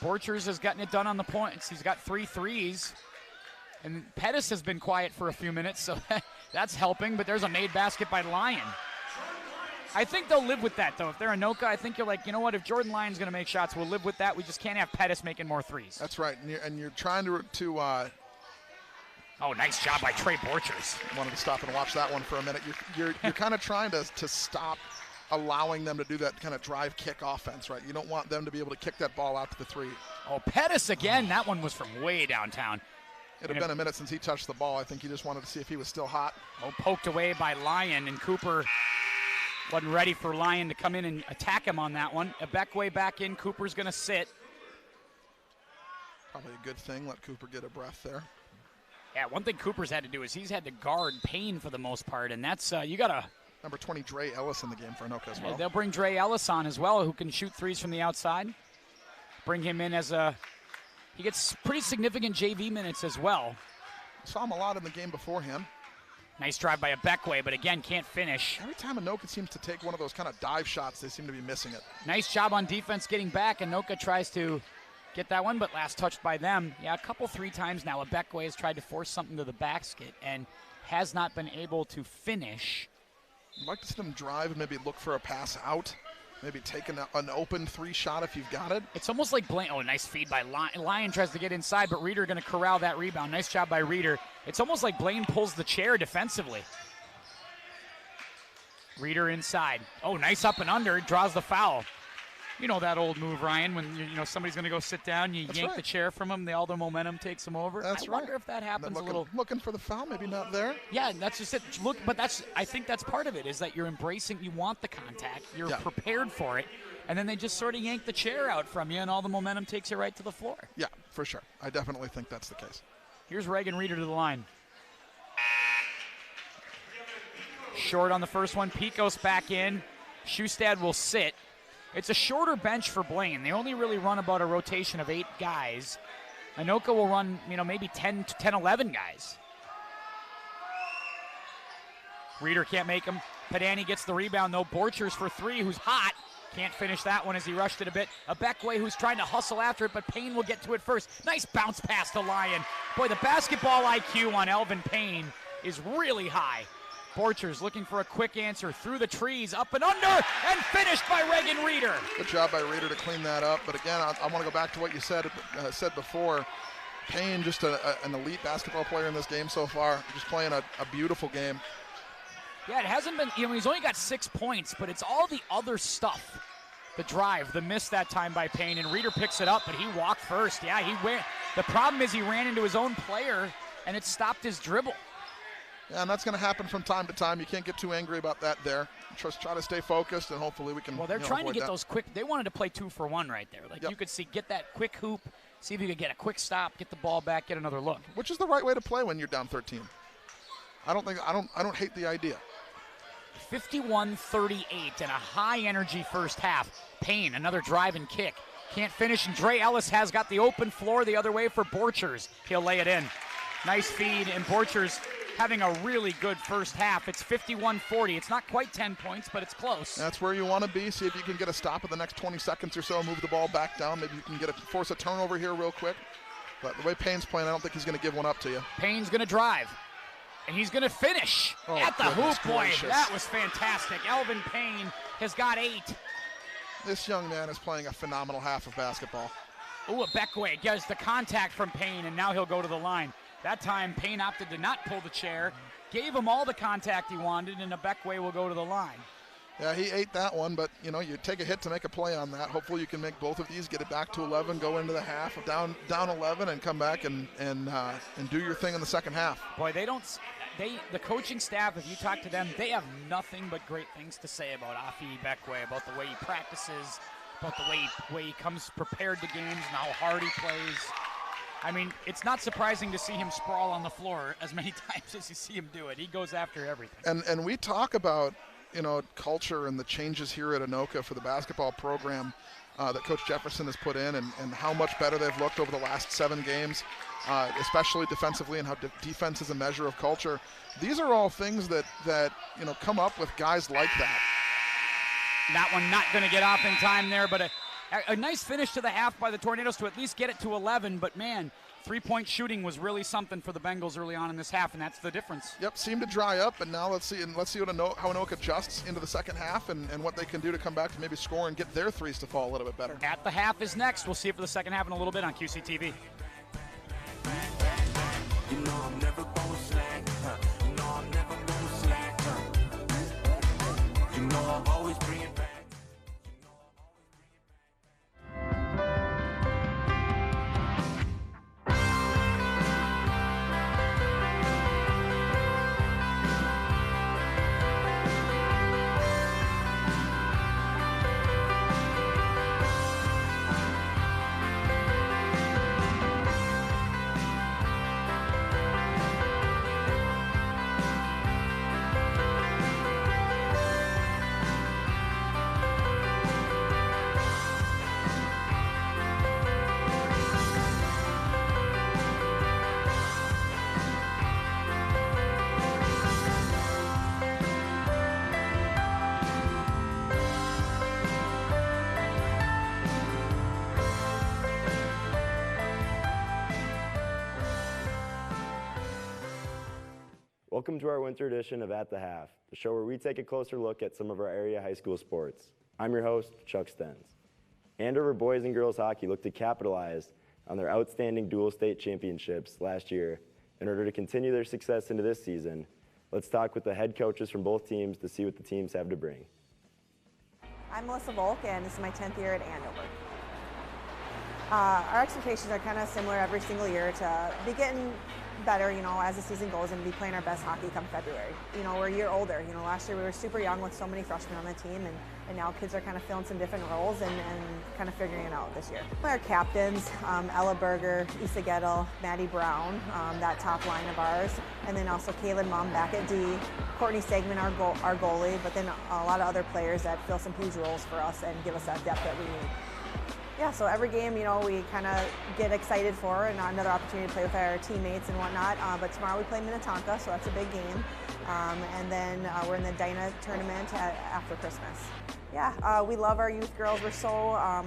Borchers has gotten it done on the points. He's got 3 threes. And Pettis has been quiet for a few minutes, so that's helping. But there's a made basket by Lyon. I think they'll live with that, though. If they're Anoka, I think you're like, you know what? If Jordan Lyon's going to make shots, we'll live with that. We just can't have Pettis making more threes. That's right. And you're trying to oh, nice job by Trey Borchers. Wanted to stop and watch that one for a minute. You're kind of trying to stop allowing them to do that kind of drive kick offense, right? You don't want them to be able to kick that ball out to the 3. Oh, Pettis again. That one was from way downtown. It had been a minute since he touched the ball. I think he just wanted to see if he was still hot. Oh, poked away by Lyon, and Cooper wasn't ready for Lyon to come in and attack him on that one. Ibekwe back in. Cooper's going to sit. Probably a good thing. Let Cooper get a breath there. Yeah, one thing Cooper's had to do is he's had to guard Payne for the most part, and that's you got to. Number 20, Dre Ellis in the game for Anoka as well. They'll bring Dre Ellis on as well, who can shoot threes from the outside. Bring him in as he gets pretty significant JV minutes as well. Saw him a lot in the game beforehand. Nice drive by Ibekwe, but again, can't finish. Every time Anoka seems to take one of those kind of dive shots, they seem to be missing it. Nice job on defense getting back. Anoka tries to get that one, but last touched by them. Yeah, a couple 3 times now. Ibekwe has tried to force something to the basket and has not been able to finish. I'd like to see them drive and maybe look for a pass out. Maybe take an open 3 shot if you've got it. It's almost like Blaine. Oh, nice feed by Lyon. Lyon tries to get inside, but Reeder going to corral that rebound. Nice job by Reeder. It's almost like Blaine pulls the chair defensively. Reeder inside. Oh, nice up and under. Draws the foul. You know that old move, Ryan, when somebody's going to go sit down, you yank the chair from them, all the momentum takes them over. I wonder if that happens a little. Looking for the foul, maybe not there. Yeah, that's just it. Look, but I think that's part of it, is that you're embracing, you want the contact, you're prepared for it, and then they just sort of yank the chair out from you, and all the momentum takes you right to the floor. Yeah, for sure. I definitely think that's the case. Here's Reagan Reeder to the line. Short on the first one. Picos back in. Schustad will sit. It's a shorter bench for Blaine. They only really run about a rotation of 8 guys. Anoka will run, maybe 10, 11 guys. Reeder can't make him. Padani gets the rebound, though. Borchers for 3, who's hot. Can't finish that one as he rushed it a bit. Ibekwe, who's trying to hustle after it, but Payne will get to it first. Nice bounce pass to Lyon. Boy, the basketball IQ on Elvin Payne is really high. Borchers looking for a quick answer through the trees, up and under, and finished by Reagan Reeder. Good job by Reeder to clean that up. But again, I want to go back to what you said before. Payne, just an elite basketball player in this game so far, just playing a beautiful game. Yeah, it hasn't been, he's only got 6 points, but it's all the other stuff. The drive, the miss that time by Payne, and Reeder picks it up, but he walked first. Yeah, the problem is he ran into his own player, and it stopped his dribble. Yeah, and that's going to happen from time to time. You can't get too angry about that there. Just try to stay focused, and hopefully we can. Well, they're trying to get those quick. They wanted to play 2 for 1 right there. Like you could see, get that quick hoop, see if you could get a quick stop, get the ball back, get another look. Which is the right way to play when you're down 13. I don't hate the idea. 51-38 and a high energy first half. Payne, another drive and kick. Can't finish, and Dre Ellis has got the open floor the other way for Borchers. He'll lay it in. Nice feed, and Borchers having a really good first half. It's 51-40. It's not quite 10 points, but it's close. That's where you want to be. See if you can get a stop in the next 20 seconds or so, move the ball back down. Maybe you can force a turnover here real quick. But the way Payne's playing, I don't think he's going to give one up to you. Payne's going to drive, and he's going to finish at the hoop. Boy, that was fantastic. Elvin Payne has got 8. This young man is playing a phenomenal half of basketball. Ooh, Bekwe gets the contact from Payne, and now he'll go to the line. That time, Payne opted to not pull the chair, gave him all the contact he wanted, and Bekwe will go to the line. Yeah, he ate that one, but, you know, you take a hit to make a play on that. Hopefully you can make both of these, get it back to 11, go into the half, down 11, and come back and do your thing in the second half. Boy, the coaching staff, if you talk to them, they have nothing but great things to say about Afi Bekwe, about the way he practices, about the way he comes prepared to games and how hard he plays. I mean, it's not surprising to see him sprawl on the floor as many times as you see him do it. He goes after everything. And we talk about, you know, culture and the changes here at Anoka for the basketball program that Coach Jefferson has put in, and how much better they've looked over the last 7 games, especially defensively, and how defense is a measure of culture. These are all things that you know, come up with guys like that. That one not going to get off in time there, but a nice finish to the half by the Tornadoes to at least get it to 11. But, man, three-point shooting was really something for the Bengals early on in this half, and that's the difference. Yep, seemed to dry up, and now let's see how Anoka adjusts into the second half and what they can do to come back to maybe score and get their threes to fall a little bit better. At the half is next. We'll see it for the second half in a little bit on QCTV. You know I'm never gonna slack, you know I'm never gonna slack, you know I'll always bring it back. Welcome to our winter edition of At the Half, the show where we take a closer look at some of our area high school sports. I'm your host, Chuck Stens. Andover boys and girls hockey look to capitalize on their outstanding dual state championships last year. In order to continue their success into this season, let's talk with the head coaches from both teams to see what the teams have to bring. I'm Melissa Volk, and this is my 10th year at Andover. Our expectations are kind of similar every single year to be getting better, you know, as the season goes and be playing our best hockey come February. You know, we're a year older. You know, last year we were super young with so many freshmen on the team, and now kids are kind of filling some different roles and kind of figuring it out this year. Our captains, Ella Berger, Issa Gettle, Maddie Brown, that top line of ours, and then also Kaylin Mum back at D, Courtney Stegman, our goalie, but then a lot of other players that fill some huge roles for us and give us that depth that we need. Yeah, so every game, you know, we kind of get excited for and another opportunity to play with our teammates and whatnot. But tomorrow we play Minnetonka, so that's a big game. And then we're in the Dyna tournament after Christmas. Yeah, we love our youth girls. We're so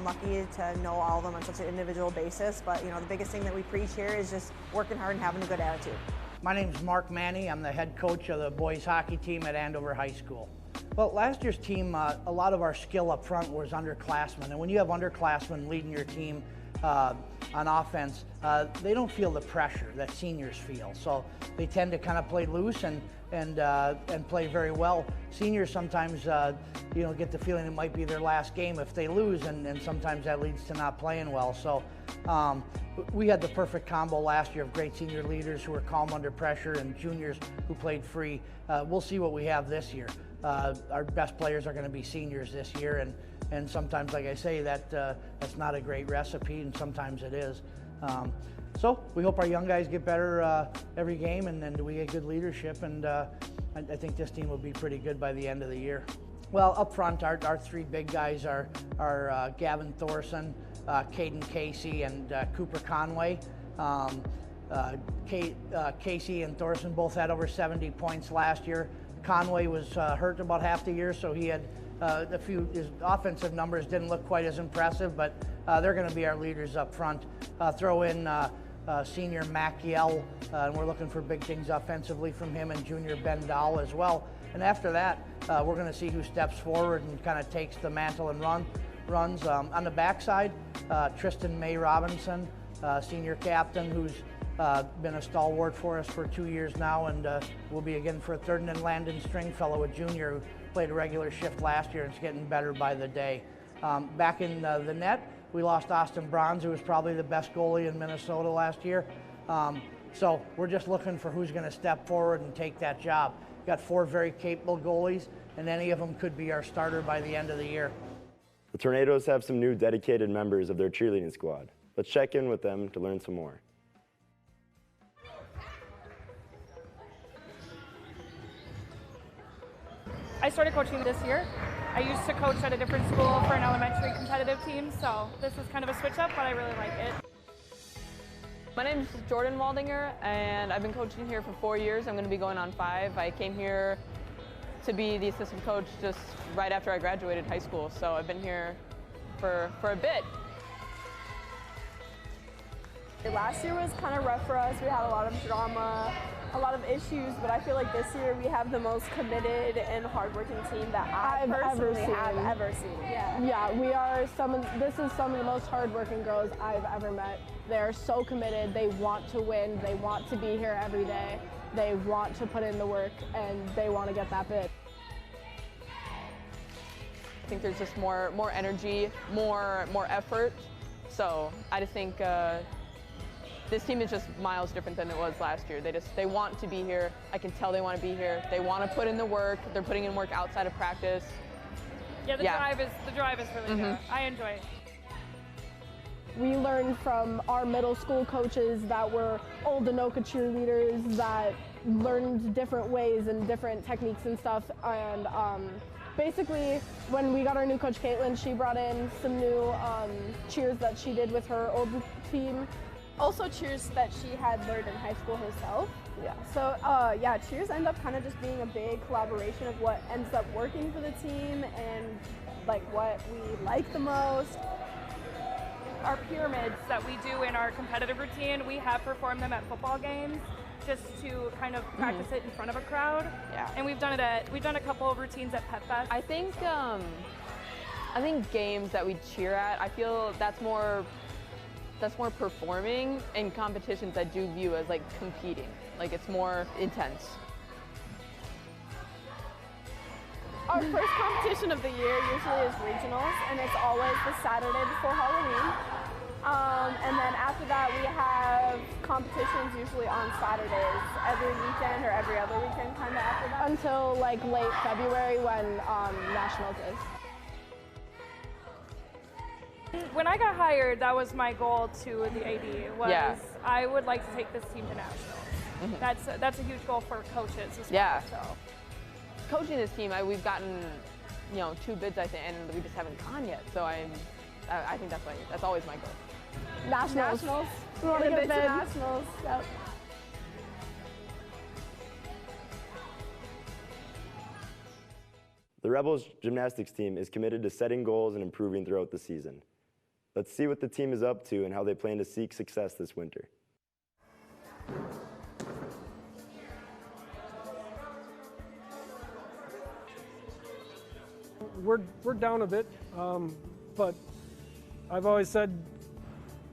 lucky to know all of them on such an individual basis. But, you know, the biggest thing that we preach here is just working hard and having a good attitude. My name's Mark Manny. I'm the head coach of the boys hockey team at Andover High School. Well, last year's team, a lot of our skill up front was underclassmen, and when you have underclassmen leading your team on offense, they don't feel the pressure that seniors feel. So they tend to kind of play loose and play very well. Seniors sometimes, you know, get the feeling it might be their last game if they lose, and sometimes that leads to not playing well. So we had the perfect combo last year of great senior leaders who were calm under pressure and juniors who played free. We'll see what we have this year. Our best players are going to be seniors this year, and sometimes, like I say, that's not a great recipe, and sometimes it is. So we hope our young guys get better every game, and then we get good leadership, and I think this team will be pretty good by the end of the year. Well, up front, our three big guys are Gavin Thorson, Caden Casey, and Cooper Conway. Casey and Thorson both had over 70 points last year. Conway was hurt about half the year, so he had his offensive numbers didn't look quite as impressive, but they're going to be our leaders up front. Throw in senior Mac Yell, and we're looking for big things offensively from him, and junior Ben Dahl as well. And after that, we're going to see who steps forward and kind of takes the mantle and runs. On the backside, Tristan May Robinson, senior captain, who's been a stalwart for us for 2 years now, and will be again for a third. And then Landon Stringfellow, a junior who played a regular shift last year and is getting better by the day. Back in the net, we lost Austin Bronze, who was probably the best goalie in Minnesota last year. So we're just looking for who's going to step forward and take that job. We've got 4 very capable goalies, and any of them could be our starter by the end of the year. The Tornadoes have some new dedicated members of their cheerleading squad. Let's check in with them to learn some more. I started coaching this year. I used to coach at a different school for an elementary competitive team, so this is kind of a switch up, but I really like it. My name is Jordan Waldinger, and I've been coaching here for 4 years. I'm going to be going on 5. I came here to be the assistant coach just right after I graduated high school, so I've been here for a bit. Last year was kind of rough for us. We had a lot of drama, a lot of issues, but I feel like this year we have the most committed and hardworking team that I personally have ever seen. Yeah, we are this is some of the most hardworking girls I've ever met. They're so committed, they want to win, they want to be here every day, they want to put in the work, and they want to get that bid. I think there's just more energy, more effort, so I just think this team is just miles different than it was last year. They want to be here. I can tell they want to be here. They want to put in the work. They're putting in work outside of practice. Yeah, the drive is really there. I enjoy it. We learned from our middle school coaches that were old Anoka cheerleaders that learned different ways and different techniques and stuff. And basically, when we got our new coach, Caitlin, she brought in some new cheers that she did with her old team. Also cheers that she had learned in high school herself. Yeah. So yeah, cheers end up kind of just being a big collaboration of what ends up working for the team and like what we like the most. Our pyramids that we do in our competitive routine, we have performed them at football games just to kind of practice it in front of a crowd. Yeah. And we've done a couple of routines at Pet Fest. I think games that we cheer at, I feel that's more performing, and competitions I do view as like competing. Like it's more intense. Our first competition of the year usually is regionals, and it's always the Saturday before Halloween. And then after that we have competitions usually on Saturdays, every weekend or every other weekend kind of after that. Until like late February when Nationals is. When I got hired, that was my goal to the AD, was I would like to take this team to nationals. That's a huge goal for coaches as well. So. Coaching this team, we've gotten 2 bids, I think, and we just haven't gone yet. So I think that's always my goal. Nationals. We want to get bid. Nationals. Yep. The Rebels gymnastics team is committed to setting goals and improving throughout the season. Let's see what the team is up to and how they plan to seek success this winter. We're down a bit, but I've always said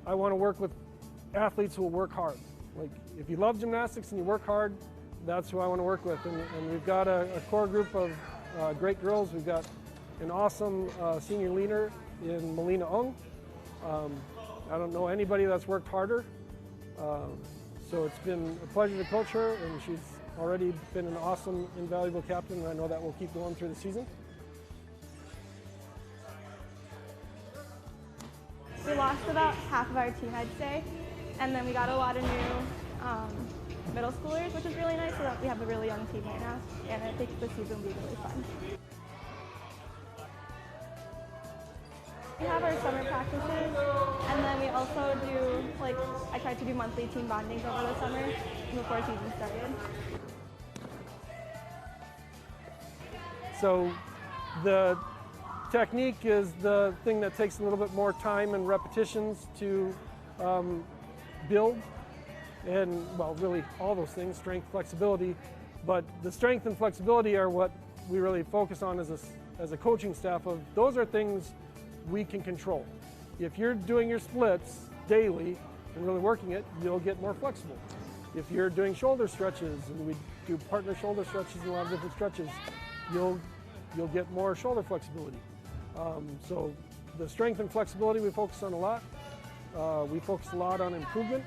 I want to work with athletes who will work hard. Like if you love gymnastics and you work hard, that's who I want to work with. And we've got a core group of great girls. We've got an awesome senior leader in Melina Ung. I don't know anybody that's worked harder. So it's been a pleasure to coach her, and she's already been an awesome, invaluable captain, and I know that will keep going through the season. We lost about half of our team, I'd say, and then we got a lot of new middle schoolers, which is really nice, so that we have a really young team right now, and I think the season will be really fun. We have our summer practices, and then we also do, like, I tried to do monthly team bondings over the summer before season started. So the technique is the thing that takes a little bit more time and repetitions to build. And, well, really all those things, strength, flexibility. But the strength and flexibility are what we really focus on as a coaching staff. Of those are things we can control. If you're doing your splits daily and really working it, you'll get more flexible. If you're doing shoulder stretches, and we do partner shoulder stretches and a lot of different stretches, you'll get more shoulder flexibility. So the strength and flexibility we focus on a lot. We focus a lot on improvement.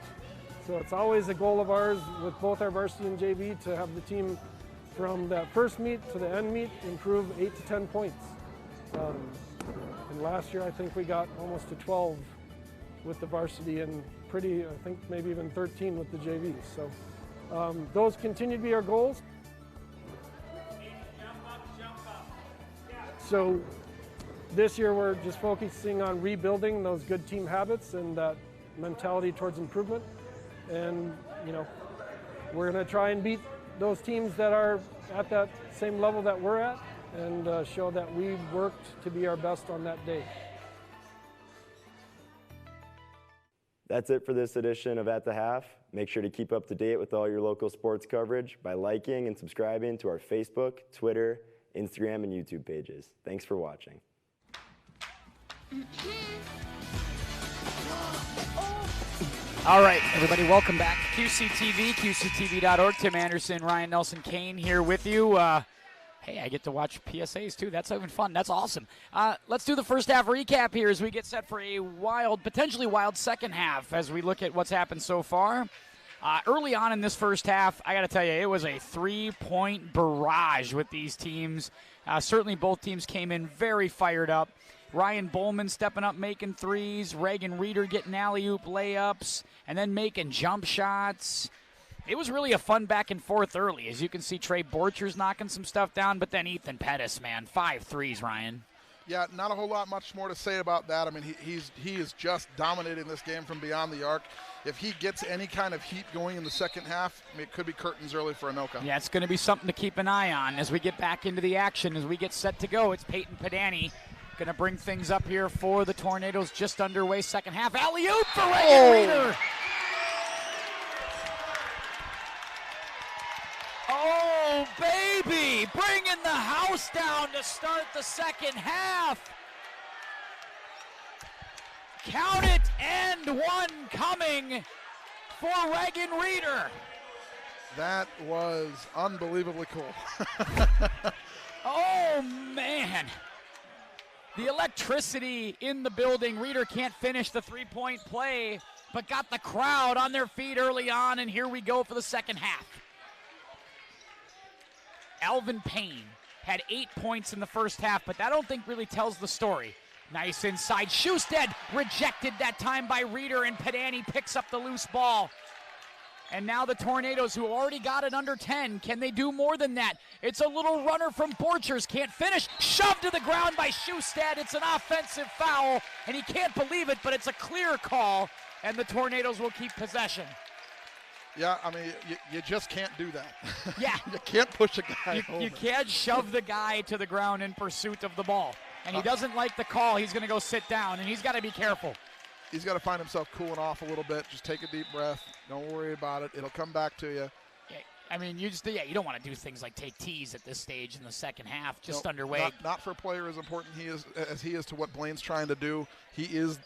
So it's always a goal of ours with both our varsity and JV to have the team from that first meet to the end meet improve 8 to 10 points. And last year I think we got almost to 12 with the varsity and I think maybe even 13 with the JV. So those continue to be our goals. So this year we're just focusing on rebuilding those good team habits and that mentality towards improvement. And, you know, we're going to try and beat those teams that are at that same level that we're at and show that we worked to be our best on that day. That's it for this edition of At the Half. Make sure to keep up to date with all your local sports coverage by liking and subscribing to our Facebook, Twitter, Instagram, and YouTube pages. Thanks for watching. All right, everybody, welcome back to QCTV, QCTV.org. Tim Anderson, Ryan Nelson Kane here with you. Hey, I get to watch PSAs too. That's even fun. That's awesome. Let's do the first half recap here as we get set for a potentially wild second half as we look at what's happened so far. Early on in this first half, I got to tell you, it was a 3-point barrage with these teams. Certainly both teams came in very fired up. Ryan Bowman stepping up, making threes. Reagan Reeder getting alley-oop layups and then making jump shots. It was really a fun back and forth early. As you can see, Trey Borchers knocking some stuff down, but then Ethan Pettis, man, 5 threes, Ryan. Yeah, not a whole lot much more to say about that. I mean, he is just dominating this game from beyond the arc. If he gets any kind of heat going in the second half, I mean, it could be curtains early for Anoka. Yeah, it's going to be something to keep an eye on as we get back into the action, as we get set to go. It's Peyton Padani going to bring things up here for the Tornadoes, just underway second half. Alley-oop for Reagan Reeder. Oh, baby, bringing the house down to start the second half. Count it, and one coming for Reagan Reeder. That was unbelievably cool. Oh, man. The electricity in the building. Reeder can't finish the three-point play, but got the crowd on their feet early on, and here we go for the second half. Alvin Payne had 8 points in the first half, but that I don't think really tells the story. Nice inside. Schusted rejected that time by Reeder, and Padani picks up the loose ball. And now the Tornadoes, who already got it under 10, can they do more than that? It's a little runner from Borchers, can't finish. Shoved to the ground by Schusted. It's an offensive foul, and he can't believe it, but it's a clear call, and the Tornadoes will keep possession. Yeah, I mean, you just can't do that. Yeah. You can't push a guy over. You can't shove the guy to the ground in pursuit of the ball. And he doesn't like the call. He's going to go sit down, and he's got to be careful. He's got to find himself cooling off a little bit. Just take a deep breath. Don't worry about it. It'll come back to you. Yeah, I mean, you don't want to do things like take tees at this stage in the second half, just underway. Not for a player as important as he is to what Blaine's trying to do. He is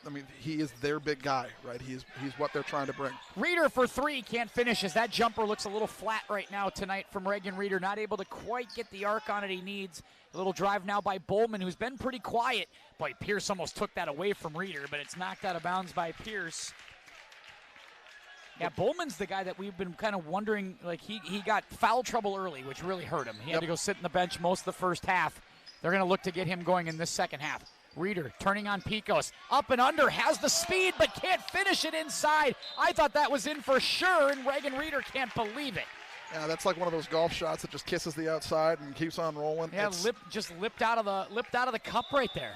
their big guy, right? He's what they're trying to bring. Reeder for 3, can't finish as that jumper looks a little flat right now tonight from Reagan Reeder. Not able to quite get the arc on it he needs. A little drive now by Bowman, who's been pretty quiet. Boy, Pierce almost took that away from Reeder, but it's knocked out of bounds by Pierce. Yeah, Bowman's the guy that we've been kind of wondering, like he got foul trouble early, which really hurt him. He had to go sit in the bench most of the first half. They're going to look to get him going in this second half. Reeder turning on Picos. Up and under, has the speed, but can't finish it inside. I thought that was in for sure, and Reagan Reeder can't believe it. Yeah, that's like one of those golf shots that just kisses the outside and keeps on rolling. Yeah, just lipped out of the cup right there.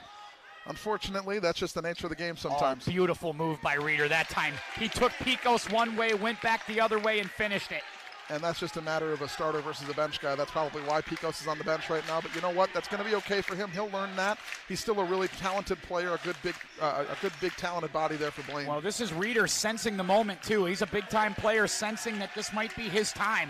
Unfortunately, that's just the nature of the game sometimes. Oh, beautiful move by Reeder that time. He took Picos one way, went back the other way, and finished it. And that's just a matter of a starter versus a bench guy. That's probably why Picos is on the bench right now. But you know what? That's going to be okay for him. He'll learn that. He's still a really talented player, a good big talented body there for Blaine. Well, this is Reeder sensing the moment too. He's a big-time player, sensing that this might be his time.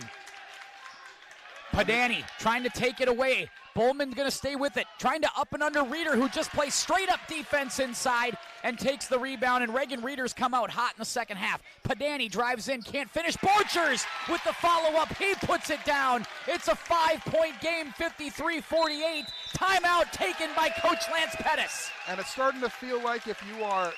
Padani trying to take it away. Bowman's going to stay with it, trying to up and under Reeder, who just plays straight-up defense inside and takes the rebound, and Reagan Reeder's come out hot in the second half. Padani drives in, can't finish. Borchers with the follow-up. He puts it down. It's a 5-point game, 53-48. Timeout taken by Coach Lance Pettis. And it's starting to feel like if you're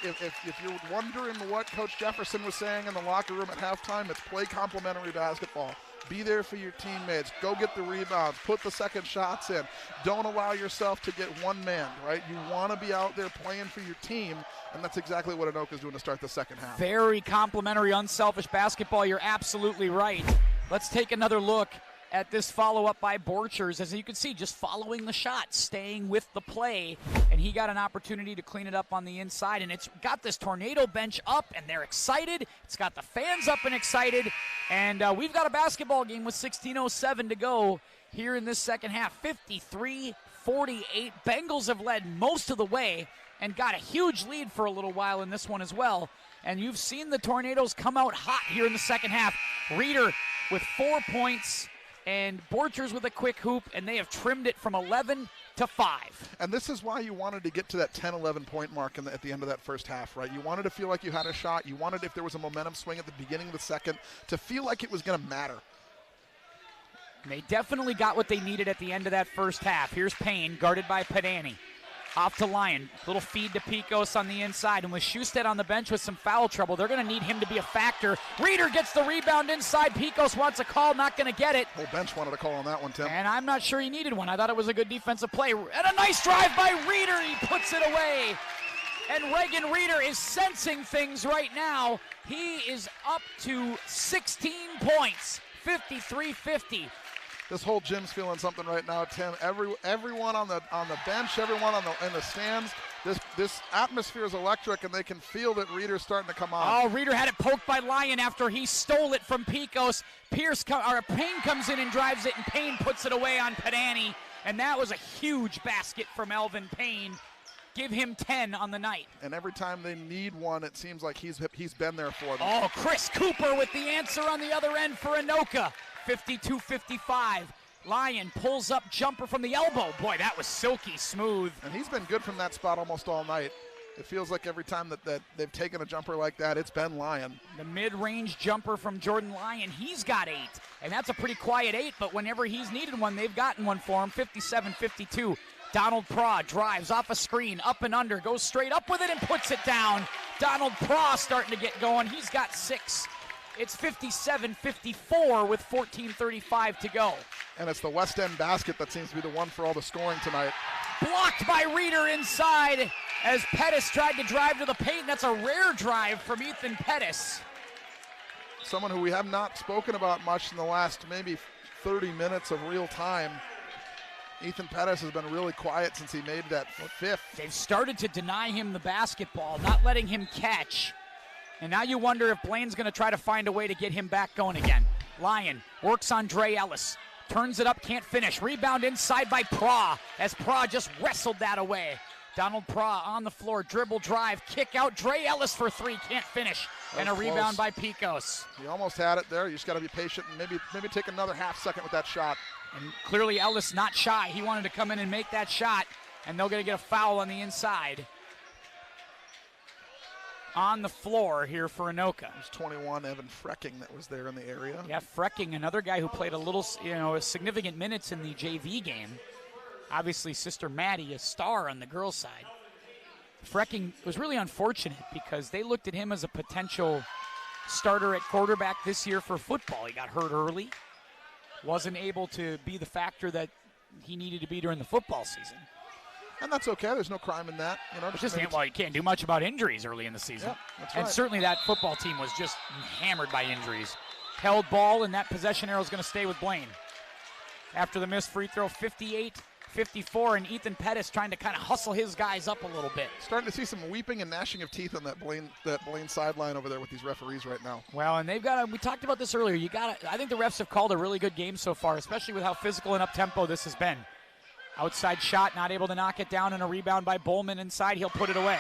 wondering what Coach Jefferson was saying in the locker room at halftime, it's play complementary basketball. Be there for your teammates. Go get the rebounds. Put the second shots in. Don't allow yourself to get one man, right? You want to be out there playing for your team, and that's exactly what Anoka's doing to start the second half. Very complimentary, unselfish basketball. You're absolutely right. Let's take another look at this follow-up by Borchers. As you can see, just following the shot, staying with the play, and he got an opportunity to clean it up on the inside, and it's got this Tornado bench up, and they're excited. It's got the fans up and excited, and we've got a basketball game with 16:07 to go here in this second half. 53-48. Bengals have led most of the way and got a huge lead for a little while in this one as well, and you've seen the Tornadoes come out hot here in the second half. Reeder with 4 points, and Borchers with a quick hoop, and they have trimmed it from 11 to 5. And this is why you wanted to get to that 10-11 point mark at the end of that first half, right? You wanted to feel like you had a shot. You wanted, if there was a momentum swing at the beginning of the second, to feel like it was going to matter. They definitely got what they needed at the end of that first half. Here's Payne, guarded by Padani. Off to Lyon. Little feed to Picos on the inside. And with Schusted on the bench with some foul trouble, they're going to need him to be a factor. Reeder gets the rebound inside. Picos wants a call, not going to get it. Whole bench wanted a call on that one, Tim. And I'm not sure he needed one. I thought it was a good defensive play. And a nice drive by Reeder. He puts it away. And Reagan Reeder is sensing things right now. He is up to 16 points, 53-50. This whole gym's feeling something right now, Tim. Everyone on the bench, everyone in the stands. This atmosphere is electric, and they can feel that Reeder's starting to come on. Oh, Reeder had it poked by Lyon after he stole it from Picos. Payne comes in and drives it, and Payne puts it away on Padani. And that was a huge basket from Elvin Payne. Give him 10 on the night. And every time they need one, it seems like he's been there for them. Oh, Chris Cooper with the answer on the other end for Anoka. 52-55. Lyon pulls up jumper from the elbow. Boy, that was silky smooth. And he's been good from that spot almost all night. It feels like every time that they've taken a jumper like that, it's been Lyon. The mid-range jumper from Jordan Lyon, he's got 8. And that's a pretty quiet 8, but whenever he's needed one, they've gotten one for him. 57-52. Donald Praw drives off a screen, up and under, goes straight up with it and puts it down. Donald Praw starting to get going. He's got 6. It's 57-54 with 14:35 to go. And it's the West End basket that seems to be the one for all the scoring tonight. Blocked by Reeder inside as Pettis tried to drive to the paint. That's a rare drive from Ethan Pettis. Someone who we have not spoken about much in the last maybe 30 minutes of real time. Ethan Pettis has been really quiet since he made that 5th. They've started to deny him the basketball, not letting him catch. And now you wonder if Blaine's going to try to find a way to get him back going again. Lyon works on Dre Ellis. Turns it up, can't finish. Rebound inside by Praw as Praw just wrestled that away. Donald Praw on the floor, dribble drive, kick out. Dre Ellis for 3, can't finish. And a rebound by Picos. He almost had it there. You just got to be patient and maybe take another half second with that shot. And clearly Ellis not shy. He wanted to come in and make that shot, and they're going to get a foul on the inside. On the floor here for Anoka. There's 21, Evan Frecking, that was there in the area. Yeah, Frecking, another guy who played a significant minutes in the JV game. Obviously, Sister Maddie, a star on the girls' side. Frecking was really unfortunate because they looked at him as a potential starter at quarterback this year for football. He got hurt early. Wasn't able to be the factor that he needed to be during the football season. And that's okay. There's no crime in that. You can't do much about injuries early in the season. Yeah, that's and right. certainly that football team was just hammered by injuries. Held ball, and that possession arrow is going to stay with Blaine. After the missed free throw, 58-54. 54, and Ethan Pettis trying to kind of hustle his guys up a little bit. Starting to see some weeping and gnashing of teeth on that Blaine sideline over there with these referees right now. Well, and they've got we talked about this earlier. I think the refs have called a really good game so far, especially with how physical and up-tempo this has been. Outside shot, not able to knock it down, and a rebound by Bowman inside. He'll put it away.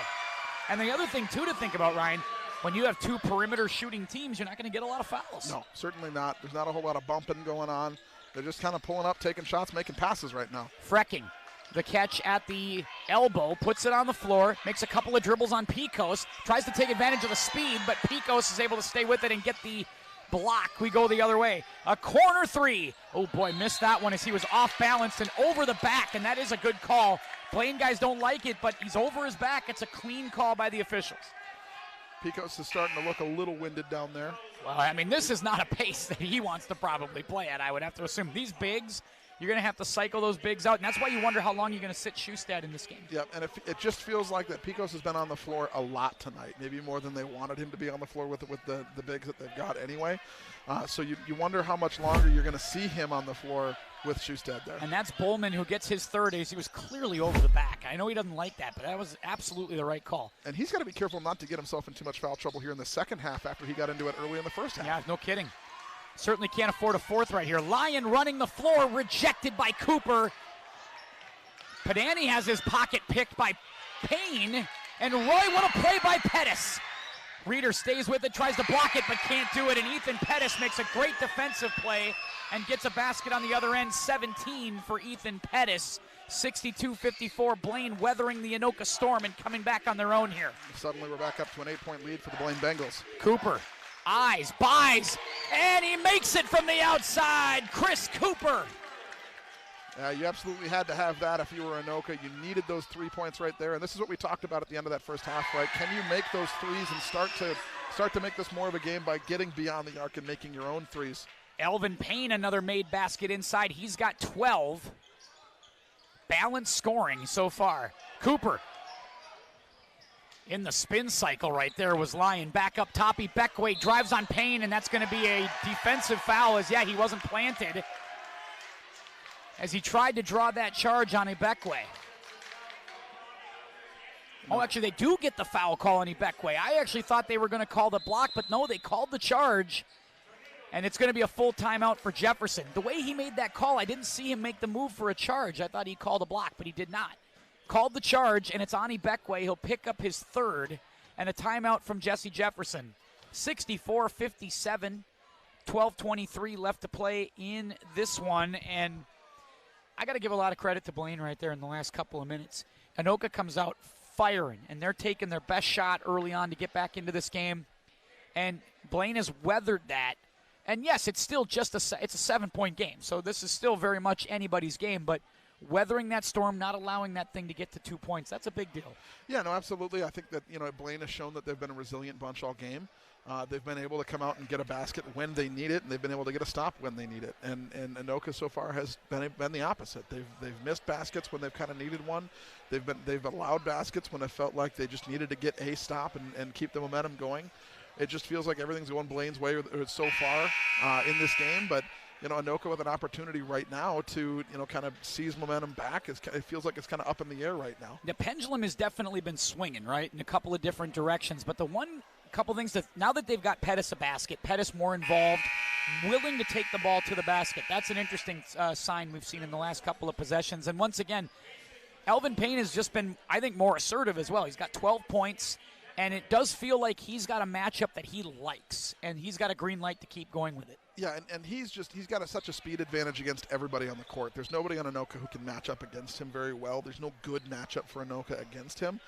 And the other thing, too, to think about, Ryan, when you have two perimeter shooting teams, you're not going to get a lot of fouls. No, certainly not. There's not a whole lot of bumping going on. They're just kind of pulling up, taking shots, making passes right now. Frecking, the catch at the elbow, puts it on the floor, makes a couple of dribbles on Pecos, tries to take advantage of the speed, but Pecos is able to stay with it and get the block. We go the other way. A corner three. Oh, boy, missed that one as he was off balance and over the back, and that is a good call. Blaine guys don't like it, but he's over his back. It's a clean call by the officials. Pecos is starting to look a little winded down there. Well, I mean, this is not a pace that he wants to probably play at, I would have to assume. These bigs, you're going to have to cycle those bigs out, and that's why you wonder how long you're going to sit Schustad in this game. Yeah, and it just feels like that Pecos has been on the floor a lot tonight, maybe more than they wanted him to be on the floor with the bigs that they've got anyway. So you wonder how much longer you're going to see him on the floor with Schustad there. And that's Bowman who gets his third as he was clearly over the back. I know he doesn't like that, but that was absolutely the right call. And he's got to be careful not to get himself in too much foul trouble here in the second half after he got into it early in the first half. Yeah, no kidding. Certainly can't afford a fourth right here. Lyon running the floor, rejected by Cooper. Padani has his pocket picked by Payne, and Roy, what a play by Pettis. Reeder stays with it, tries to block it, but can't do it, and Ethan Pettis makes a great defensive play and gets a basket on the other end. 17 for Ethan Pettis. 62-54, Blaine weathering the Anoka Storm and coming back on their own here. Suddenly we're back up to an 8-point lead for the Blaine Bengals. Cooper, eyes, buys, and he makes it from the outside. Chris Cooper. You absolutely had to have that if you were Anoka. You needed those 3 points right there, and this is what we talked about at the end of that first half, right? Can you make those threes and start to make this more of a game by getting beyond the arc and making your own threes? Elvin Payne, another made basket inside. He's got 12. Balanced scoring so far. Cooper in the spin cycle right there was Lyon. Back up top, Ibekwe drives on Payne, and that's going to be a defensive foul as, he wasn't planted as he tried to draw that charge on Ibekwe. Oh, actually, they do get the foul call on Ibekwe. I actually thought they were going to call the block, but no, they called the charge. And it's going to be a full timeout for Jefferson. The way he made that call, I didn't see him make the move for a charge. I thought he called a block, but he did not. Called the charge, and it's on Ibekwe. He'll pick up his third, and a timeout from Jesse Jefferson. 64-57, 12:23 left to play in this one. And I got to give a lot of credit to Blaine right there in the last couple of minutes. Anoka comes out firing, and they're taking their best shot early on to get back into this game. And Blaine has weathered that. And yes, it's still just it's a 7-point game, so this is still very much anybody's game, but weathering that storm, not allowing that thing to get to 2 points, that's a big deal. Yeah, no, absolutely. I think that, Blaine has shown that they've been a resilient bunch all game. They've been able to come out and get a basket when they need it, and they've been able to get a stop when they need it. And Anoka so far has been the opposite. They've missed baskets when they've kind of needed one. They've allowed baskets when it felt like they just needed to get a stop and keep the momentum going. It just feels like everything's going Blaine's way so far in this game, but Anoka with an opportunity right now to kind of seize momentum back. It feels like it's kind of up in the air right now. The pendulum has definitely been swinging right in a couple of different directions, but the couple things that now that they've got Pettis a basket, Pettis more involved, willing to take the ball to the basket. That's an interesting sign we've seen in the last couple of possessions. And once again, Elvin Payne has just been, I think, more assertive as well. He's got 12 points. And it does feel like he's got a matchup that he likes, and he's got a green light to keep going with it. Yeah, and he's got such a speed advantage against everybody on the court. There's nobody on Anoka who can match up against him very well. There's no good matchup for Anoka against him.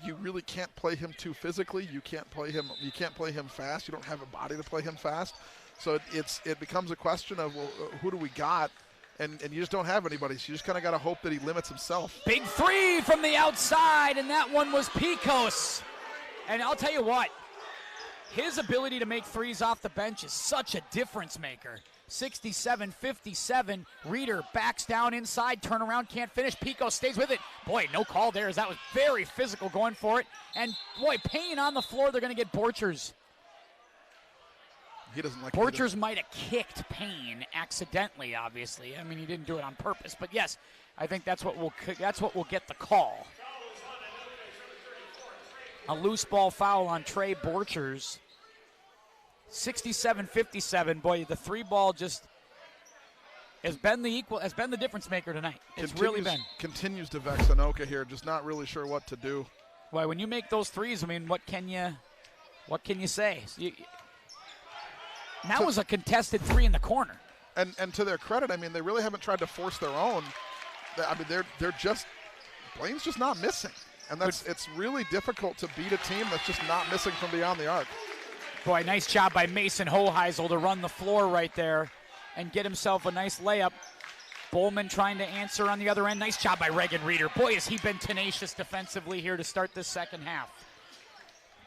You really can't play him too physically. You can't play him fast. You don't have a body to play him fast. So it becomes a question of, well, who do we got? And you just don't have anybody, so you just kind of got to hope that he limits himself. Big three from the outside, and that one was Pecos. And I'll tell you what, his ability to make threes off the bench is such a difference maker. 67-57, Reeder backs down inside, turnaround, can't finish. Pecos stays with it. Boy, no call there, as that was very physical going for it. And boy, Payne on the floor, they're going to get Borchers. He doesn't like Borchers might have kicked Payne accidentally, obviously. I mean, he didn't do it on purpose, but yes, I think that's what will get the call. A loose ball foul on Trey Borchers. 67-57. Boy, the three ball just has been the difference maker tonight. It's really been. Continues to vex Anoka here, just not really sure what to do. Boy, when you make those threes, I mean, what can you say? That was a contested three in the corner. And to their credit, I mean, they really haven't tried to force their own. I mean, they're just, Blaine's just not missing. And it's really difficult to beat a team that's just not missing from beyond the arc. Boy, nice job by Mason Hoheisel to run the floor right there and get himself a nice layup. Bowman trying to answer on the other end. Nice job by Reagan Reeder. Boy, has he been tenacious defensively here to start this second half.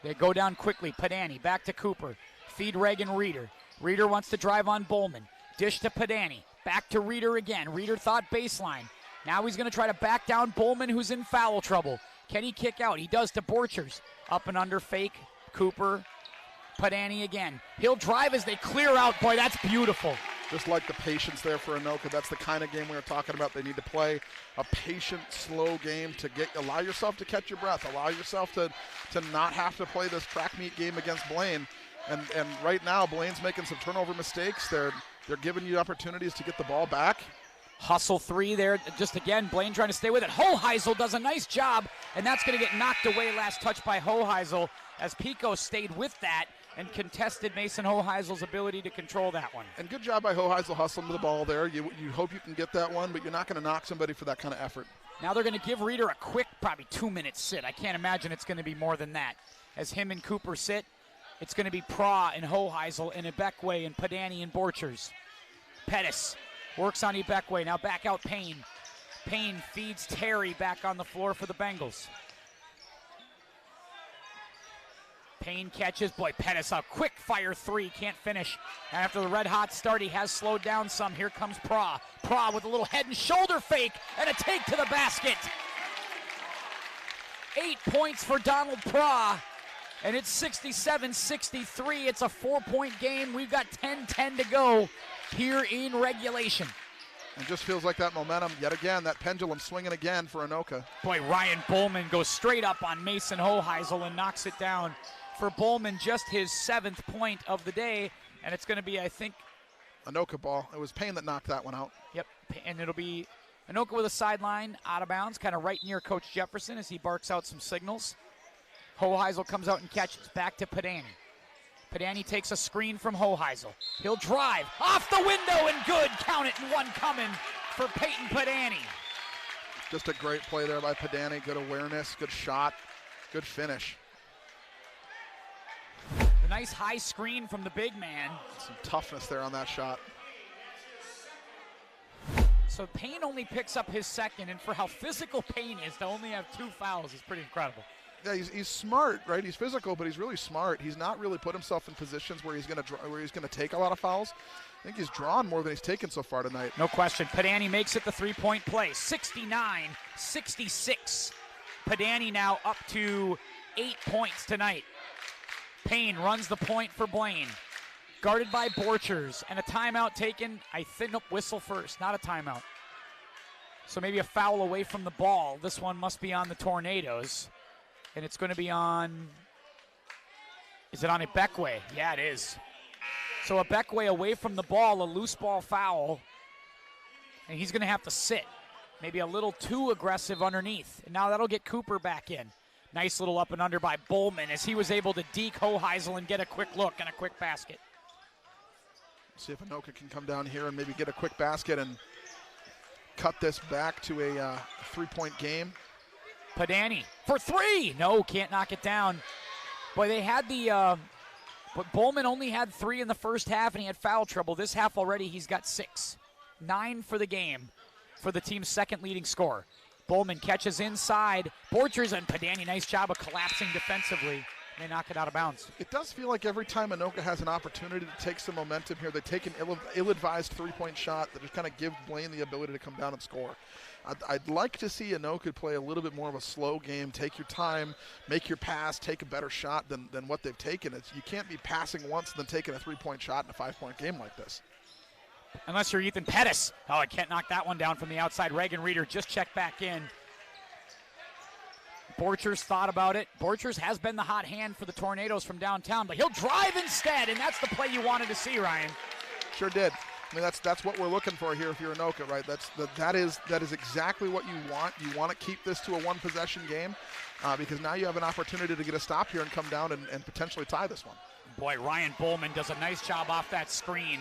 They go down quickly. Padani back to Cooper. Feed Reagan Reeder. Reeder wants to drive on Bowman. Dish to Padani. Back to Reeder again. Reeder thought baseline. Now he's going to try to back down Bowman, who's in foul trouble. Can he kick out? He does to Borchers. Up and under fake. Cooper. Padani again. He'll drive as they clear out. Boy, that's beautiful. Just like the patience there for Anoka. That's the kind of game we were talking about. They need to play a patient, slow game to allow yourself to catch your breath. Allow yourself to not have to play this track meet game against Blaine. And right now, Blaine's making some turnover mistakes. They're giving you opportunities to get the ball back. Hustle three there. Just again, Blaine trying to stay with it. Hoheisel does a nice job, and that's going to get knocked away last touch by Hoheisel as Pico stayed with that and contested Mason Hoheisel's ability to control that one. And good job by Hoheisel hustling to the ball there. You hope you can get that one, but you're not going to knock somebody for that kind of effort. Now they're going to give Reeder a quick, probably 2-minute sit. I can't imagine it's going to be more than that. As him and Cooper sit, it's going to be Pra and Hoheisel and Ibekwe and Padani and Borchers. Pettis works on Ibekwe. Now back out Payne. Payne feeds Terry back on the floor for the Bengals. Payne catches. Boy, Pettis, a quick fire three. Can't finish. And after the red hot start, he has slowed down some. Here comes Pra. Pra with a little head and shoulder fake and a take to the basket. 8 points for Donald Pra. And it's 67-63. It's a 4-point game. We've got 10-10 to go here in regulation. And just feels like that momentum, yet again, that pendulum swinging again for Anoka. Boy, Ryan Bowman goes straight up on Mason Hoheisel and knocks it down. For Bowman, just his 7th point of the day, and it's going to be, I think, Anoka ball. It was Payne that knocked that one out. Yep, and it'll be Anoka with a sideline out of bounds, kind of right near Coach Jefferson as he barks out some signals. Hoheisel comes out and catches back to Padani. Padani takes a screen from Hoheisel. He'll drive off the window and good. Count it, and one coming for Peyton Padani. Just a great play there by Padani. Good awareness, good shot, good finish. The nice high screen from the big man. Some toughness there on that shot. So Payne only picks up his second, and for how physical Payne is, to only have 2 fouls is pretty incredible. Yeah, he's smart, right? He's physical, but he's really smart. He's not really put himself in positions where he's going to take a lot of fouls. I think he's drawn more than he's taken so far tonight. No question. Padani makes it the 3-point play. 69-66. Padani now up to 8 points tonight. Payne runs the point for Blaine. Guarded by Borchers, and a timeout taken. I think, nope, whistle first, not a timeout. So maybe a foul away from the ball. This one must be on the Tornadoes. And it's going to be on, is it on Ibekwe? Yeah, it is. So Ibekwe away from the ball, a loose ball foul. And he's going to have to sit. Maybe a little too aggressive underneath. And now that'll get Cooper back in. Nice little up and under by Bowman as he was able to deke Hoheisel and get a quick look and a quick basket. See if Anoka can come down here and maybe get a quick basket and cut this back to a 3-point game. Padani for 3. No, can't knock it down. Boy, they had the, but Bowman only had 3 in the first half, and he had foul trouble. This half already, he's got 6. 9 for the game for the team's second leading scorer. Bowman catches inside. Borchers and Padani, nice job of collapsing defensively. They knock it out of bounds. It does feel like every time Anoka has an opportunity to take some momentum here, they take an ill-advised three-point shot that just kind of give Blaine the ability to come down and score. I'd like to see Anoka play a little bit more of a slow game, take your time, make your pass, take a better shot than what they've taken. You can't be passing once and then taking a three-point shot in a 5-point game like this. Unless you're Ethan Pettis. Oh, I can't knock that one down from the outside. Reagan Reeder just checked back in. Borchers thought about it. Borchers has been the hot hand for the Tornadoes from downtown, but he'll drive instead, and that's the play you wanted to see, Ryan. Sure did. I mean, that's what we're looking for here if you're Anoka, right? That is exactly what you want. You want to keep this to a one-possession game because now you have an opportunity to get a stop here and come down and potentially tie this one. Boy, Ryan Bowman does a nice job off that screen,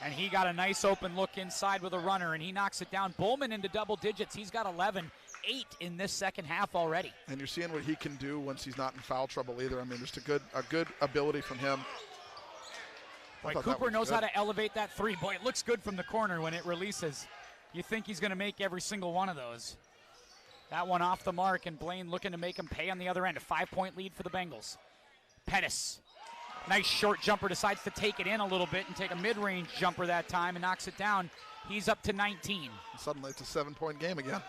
and he got a nice open look inside with a runner, and he knocks it down. Bowman into double digits. He's got 11. 8 in this second half already. And you're seeing what he can do once he's not in foul trouble either. I mean, just a good ability from him. Boy, Cooper knows how to elevate that three. Boy, it looks good from the corner when it releases. You think he's going to make every single one of those. That one off the mark, and Blaine looking to make him pay on the other end. A 5-point lead for the Bengals. Pettis, nice short jumper, decides to take it in a little bit and take a mid-range jumper that time and knocks it down. He's up to 19. And suddenly it's a 7-point game again.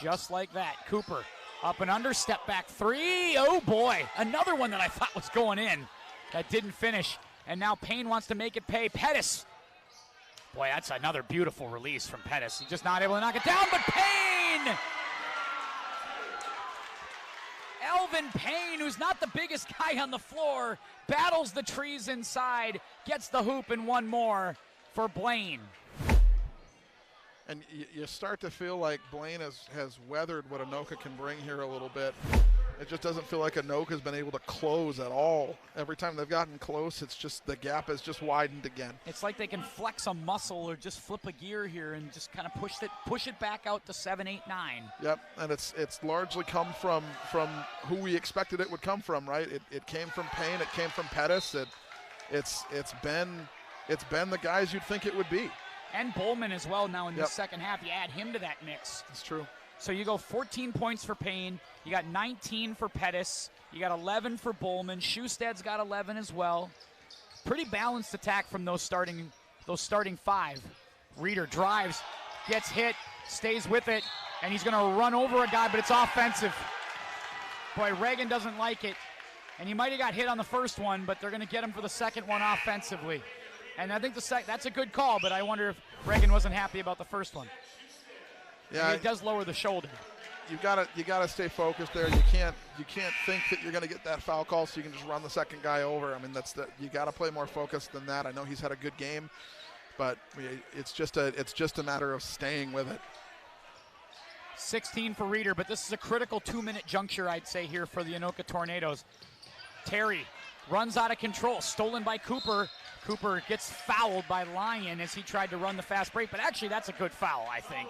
Just like that. Cooper up and under, step back three. Oh boy, another one that I thought was going in that didn't finish. And now Payne wants to make it pay. Pettis. Boy, that's another beautiful release from Pettis. He's just not able to knock it down, but Payne! Elvin Payne, who's not the biggest guy on the floor, battles the trees inside, gets the hoop and one more for Blaine. And you start to feel like Blaine has weathered what Anoka can bring here a little bit. It just doesn't feel like Anoka's been able to close at all. Every time they've gotten close, it's just the gap has just widened again. It's like they can flex a muscle or just flip a gear here and just kind of push it back out to 7, 8, 9. Yep, and it's largely come from who we expected it would come from, right? It came from Payne, it came from Pettis. It's been the guys you'd think it would be. And Bowman as well now in the second half. You add him to that mix. That's true. So you go 14 points for Payne. You got 19 for Pettis. You got 11 for Bowman. Schustad's got 11 as well. Pretty balanced attack from those starting 5. Reeder drives, gets hit, stays with it, and he's going to run over a guy, but it's offensive. Boy, Reagan doesn't like it. And he might have got hit on the first one, but they're going to get him for the second one offensively. And I think that's a good call, but I wonder if Reagan wasn't happy about the first one. Yeah, it does lower the shoulder. You gotta stay focused there. You can't think that you're gonna get that foul call so you can just run the second guy over. I mean, you gotta play more focused than that. I know he's had a good game, but it's just a matter of staying with it. 16 for Reeder, but this is a critical 2-minute juncture, I'd say, here for the Anoka Tornadoes. Terry runs out of control, stolen by Cooper. Cooper gets fouled by Lyon as he tried to run the fast break, but actually that's a good foul, I think.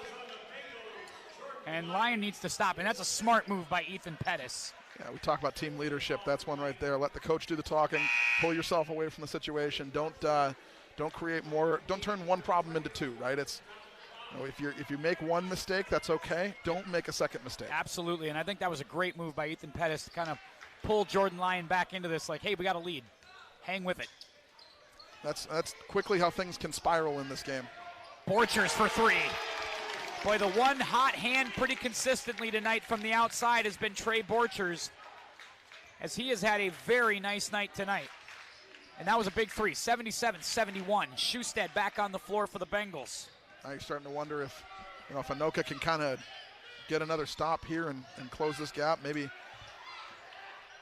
And Lyon needs to stop, and that's a smart move by Ethan Pettis. Yeah, we talk about team leadership. That's one right there. Let the coach do the talking. Pull yourself away from the situation. Don't create more. Don't turn one problem into two. Right? It's if you make one mistake, that's okay. Don't make a second mistake. Absolutely, and I think that was a great move by Ethan Pettis to kind of pull Jordan Lyon back into this. Like, hey, we got a lead. Hang with it. That's quickly how things can spiral in this game. Borchers for 3. Boy, the one hot hand pretty consistently tonight from the outside has been Trey Borchers, as he has had a very nice night tonight. And that was a big 3, 77-71. Schustad back on the floor for the Bengals. Now you're starting to wonder if Anoka can kind of get another stop here and close this gap, maybe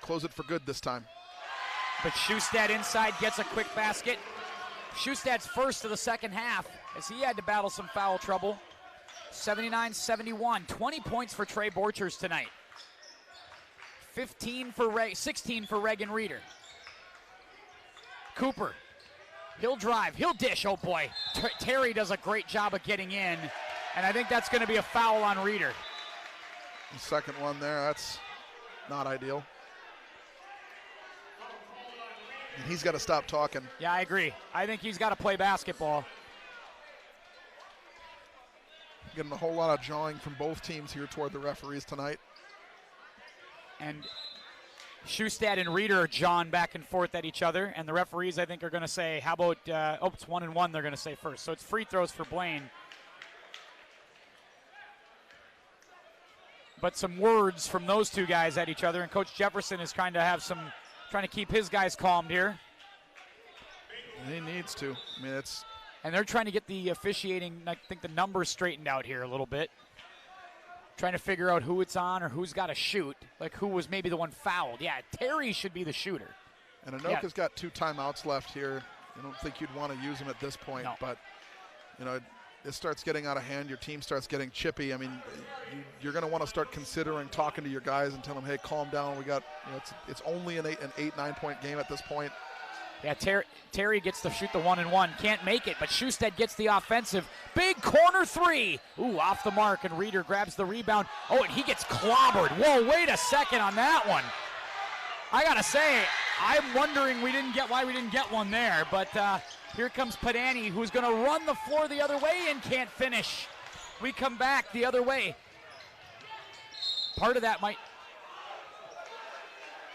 close it for good this time. But Schustad inside gets a quick basket. Schustad's first of the second half as he had to battle some foul trouble. 79-71, 20 points for Trey Borchers tonight. 16 for Reagan Reeder. Cooper, he'll drive, he'll dish, oh boy. Terry does a great job of getting in, and I think that's going to be a foul on Reeder. The second one there, that's not ideal. And he's got to stop talking. Yeah, I agree. I think he's got to play basketball. Getting a whole lot of jawing from both teams here toward the referees tonight. And Schustad and Reeder are jawing back and forth at each other, and the referees, I think, are going to say, how about, it's 1-1 they're going to say first. So it's free throws for Blaine. But some words from those two guys at each other, and Coach Jefferson is trying to keep his guys calmed here. He needs to. I mean, and they're trying to get the officiating, I think, the numbers straightened out here a little bit. Trying to figure out who it's on or who's got to shoot, like who was maybe the one fouled. Yeah, Terry should be the shooter. And Anoka's got 2 timeouts left here. I don't think you'd want to use them at this point, but, it starts getting out of hand. Your team starts getting chippy. I mean, you're going to want to start considering talking to your guys and tell them, hey, calm down. We got, it's only an 8-9 point game at this point. Yeah, Terry gets to shoot the 1-1. Can't make it, but Schustad gets the offensive. Big corner 3. Ooh, off the mark, and Reeder grabs the rebound. Oh, and he gets clobbered. Whoa, wait a second on that one. I got to say, I'm wondering why we didn't get one there, but here comes Padani, who's going to run the floor the other way and can't finish. We come back the other way. Part of that might...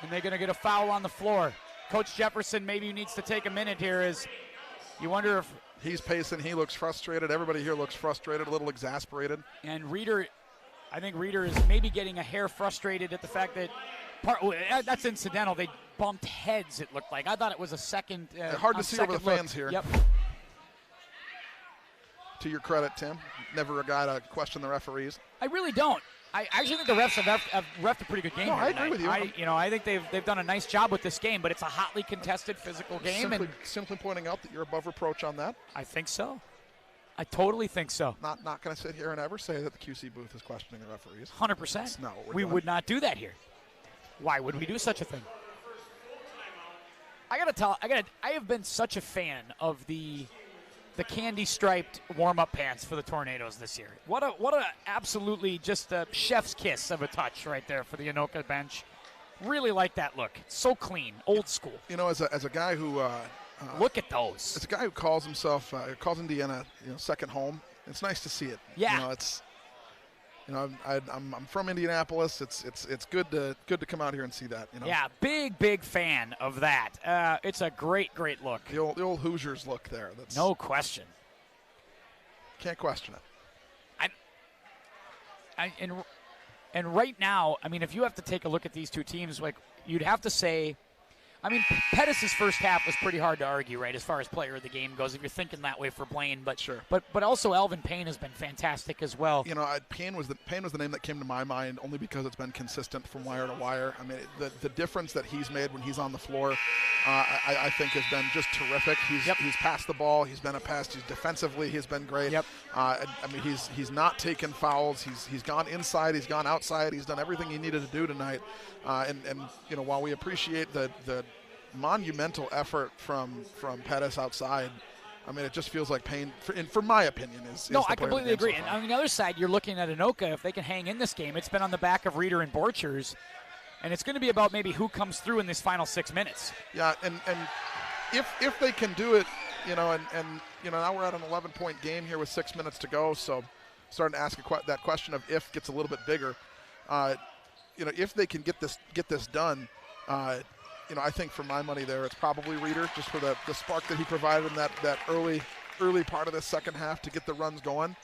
And they're going to get a foul on the floor. Coach Jefferson maybe needs to take a minute here as you wonder if... He's pacing. He looks frustrated. Everybody here looks frustrated, a little exasperated. And Reeder, I think Reeder is maybe getting a hair frustrated at the fact that... that's incidental. They bumped heads, it looked like. I thought it was a second... hard to see over the fans here. Yep. To your credit, Tim, never a guy to question the referees. I really don't. I actually think the refs have refed a pretty good game. No, I agree with you. I think they've done a nice job with this game, but it's a hotly contested physical game. Simply pointing out that you're above reproach on that. I think so. I totally think so. Not going to sit here and ever say that the QC booth is questioning the referees. 100%. That's not what we're we doing. Would not do that here. Why would we do such a thing? I have been such a fan of the candy striped warm-up pants for the Tornadoes this year. What a absolutely just a chef's kiss of a touch right there for the Anoka bench. Really like that look. So clean, old school. As a guy who look at those. As a guy who calls calls Indiana second home. It's nice to see it. Yeah. I'm from Indianapolis. It's good to come out here and see that. Yeah, big fan of that. It's a great look. The old Hoosiers look there. That's no question. Can't question it. And right now, I mean, if you have to take a look at these two teams, like you'd have to say, I mean, Pettis' first half was pretty hard to argue, right, as far as player of the game goes, if you're thinking that way for Blaine. But sure. But also Alvin Payne has been fantastic as well. Payne was the name that came to my mind only because it's been consistent from wire to wire. I mean, the difference that he's made when he's on the floor, I think has been just terrific. He's passed the ball. He's been a pest. He's defensively. He's been great. Yep. I mean, he's not taken fouls. He's gone inside. He's gone outside. He's done everything he needed to do tonight. And while we appreciate the monumental effort from Pettis outside, I mean, it just feels like Payne, for my opinion, is no, the I completely agree. So and on the other side, you're looking at Anoka. If they can hang in this game, it's been on the back of Reeder and Borchers, and it's going to be about maybe who comes through in this final 6 minutes. Yeah, and if they can do it, now we're at an 11-point game here with 6 minutes to go, so starting to ask that question of if gets a little bit bigger. If they can get this done. I think for my money there, it's probably Reeder, just for the spark that he provided in that early part of the second half to get the runs going.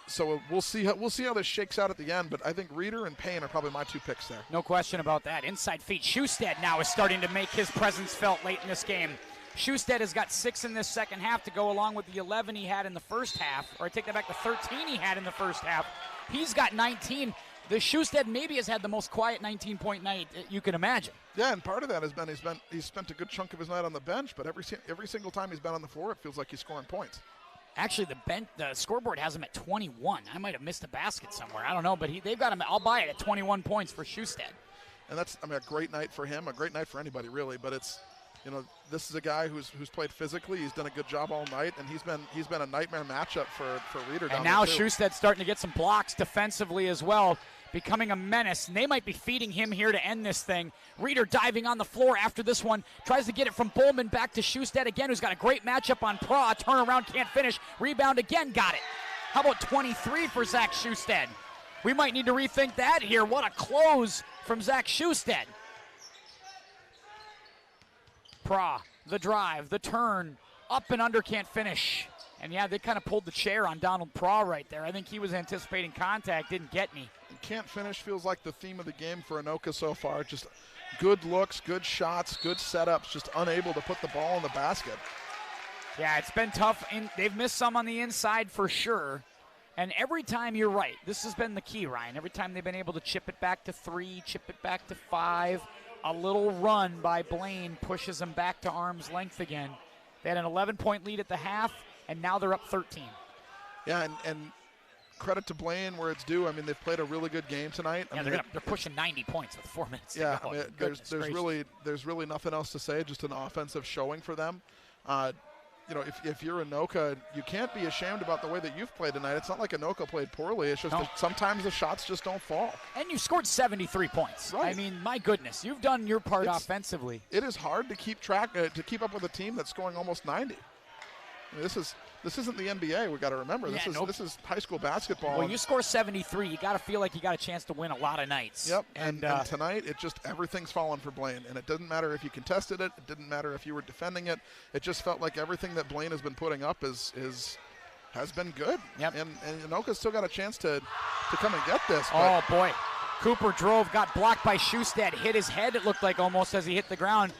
So we'll see how this shakes out at the end. But I think Reeder and Payne are probably my 2 picks there. No question about that. Inside feet. Schustad now is starting to make his presence felt late in this game. Schustad has got 6 in this second half to go along with the 11 he had in the first half. Or I take that back, the 13 he had in the first half. He's got 19. The Schustad maybe has had the most quiet 19-point night you can imagine. Yeah, and part of that has been he's spent a good chunk of his night on the bench, but every single time he's been on the floor, it feels like he's scoring points. Actually, the scoreboard has him at 21. I might have missed a basket somewhere. I don't know, but they've got him. I'll buy it at 21 points for Schustad. And that's a great night for him, a great night for anybody really. But it's this is a guy who's played physically. He's done a good job all night, and he's been a nightmare matchup for Reeder. And now Schustad's starting to get some blocks defensively as well, becoming a menace. And they might be feeding him here to end this thing. Reeder diving on the floor after this one, tries to get it from Bowman back to Schustad again, who's got a great matchup on Pra. Turnaround, can't finish. Rebound again, got it. How about 23 for Zach Schustad? We might need to rethink that here. What a close from Zach Schustad. Pra, the drive, the turn, up and under, can't finish. And yeah, they kind of pulled the chair on Donald Pra right there. I think he was anticipating contact, didn't get any. Can't finish feels like the theme of the game for Anoka so far. Just good looks, good shots, good setups, just unable to put the ball in the basket. Yeah, it's been tough. They've missed some on the inside for sure. And every time, you're right, this has been the key, Ryan. Every time they've been able to chip it back to 3, chip it back to 5, a little run by Blaine pushes them back to arm's length again. They had an 11-point lead at the half, and now they're up 13. Yeah, and credit to Blaine where it's due. I mean, they've played a really good game tonight. Yeah, they're pushing 90 points with 4 minutes to go. I mean, there's really nothing else to say. Just an offensive showing for them. If you're Anoka, you can't be ashamed about the way that you've played tonight. It's not like Anoka played poorly. It's just that sometimes the shots just don't fall. And you scored 73 points. Right. I mean, my goodness, you've done your part offensively. It is hard to keep track, to keep up with a team that's scoring almost 90. I mean, this isn't the NBA. We got to remember this is high school basketball. Well, you score 73, you got to feel like you got a chance to win a lot of nights. Yep. And tonight, everything's fallen for Blaine, and it doesn't matter if you contested it. It didn't matter if you were defending it. It just felt like everything that Blaine has been putting up has been good. Yep. And Anoka's still got a chance to come and get this. Oh boy, Cooper drove, got blocked by Schustad, hit his head. It looked like almost as he hit the ground.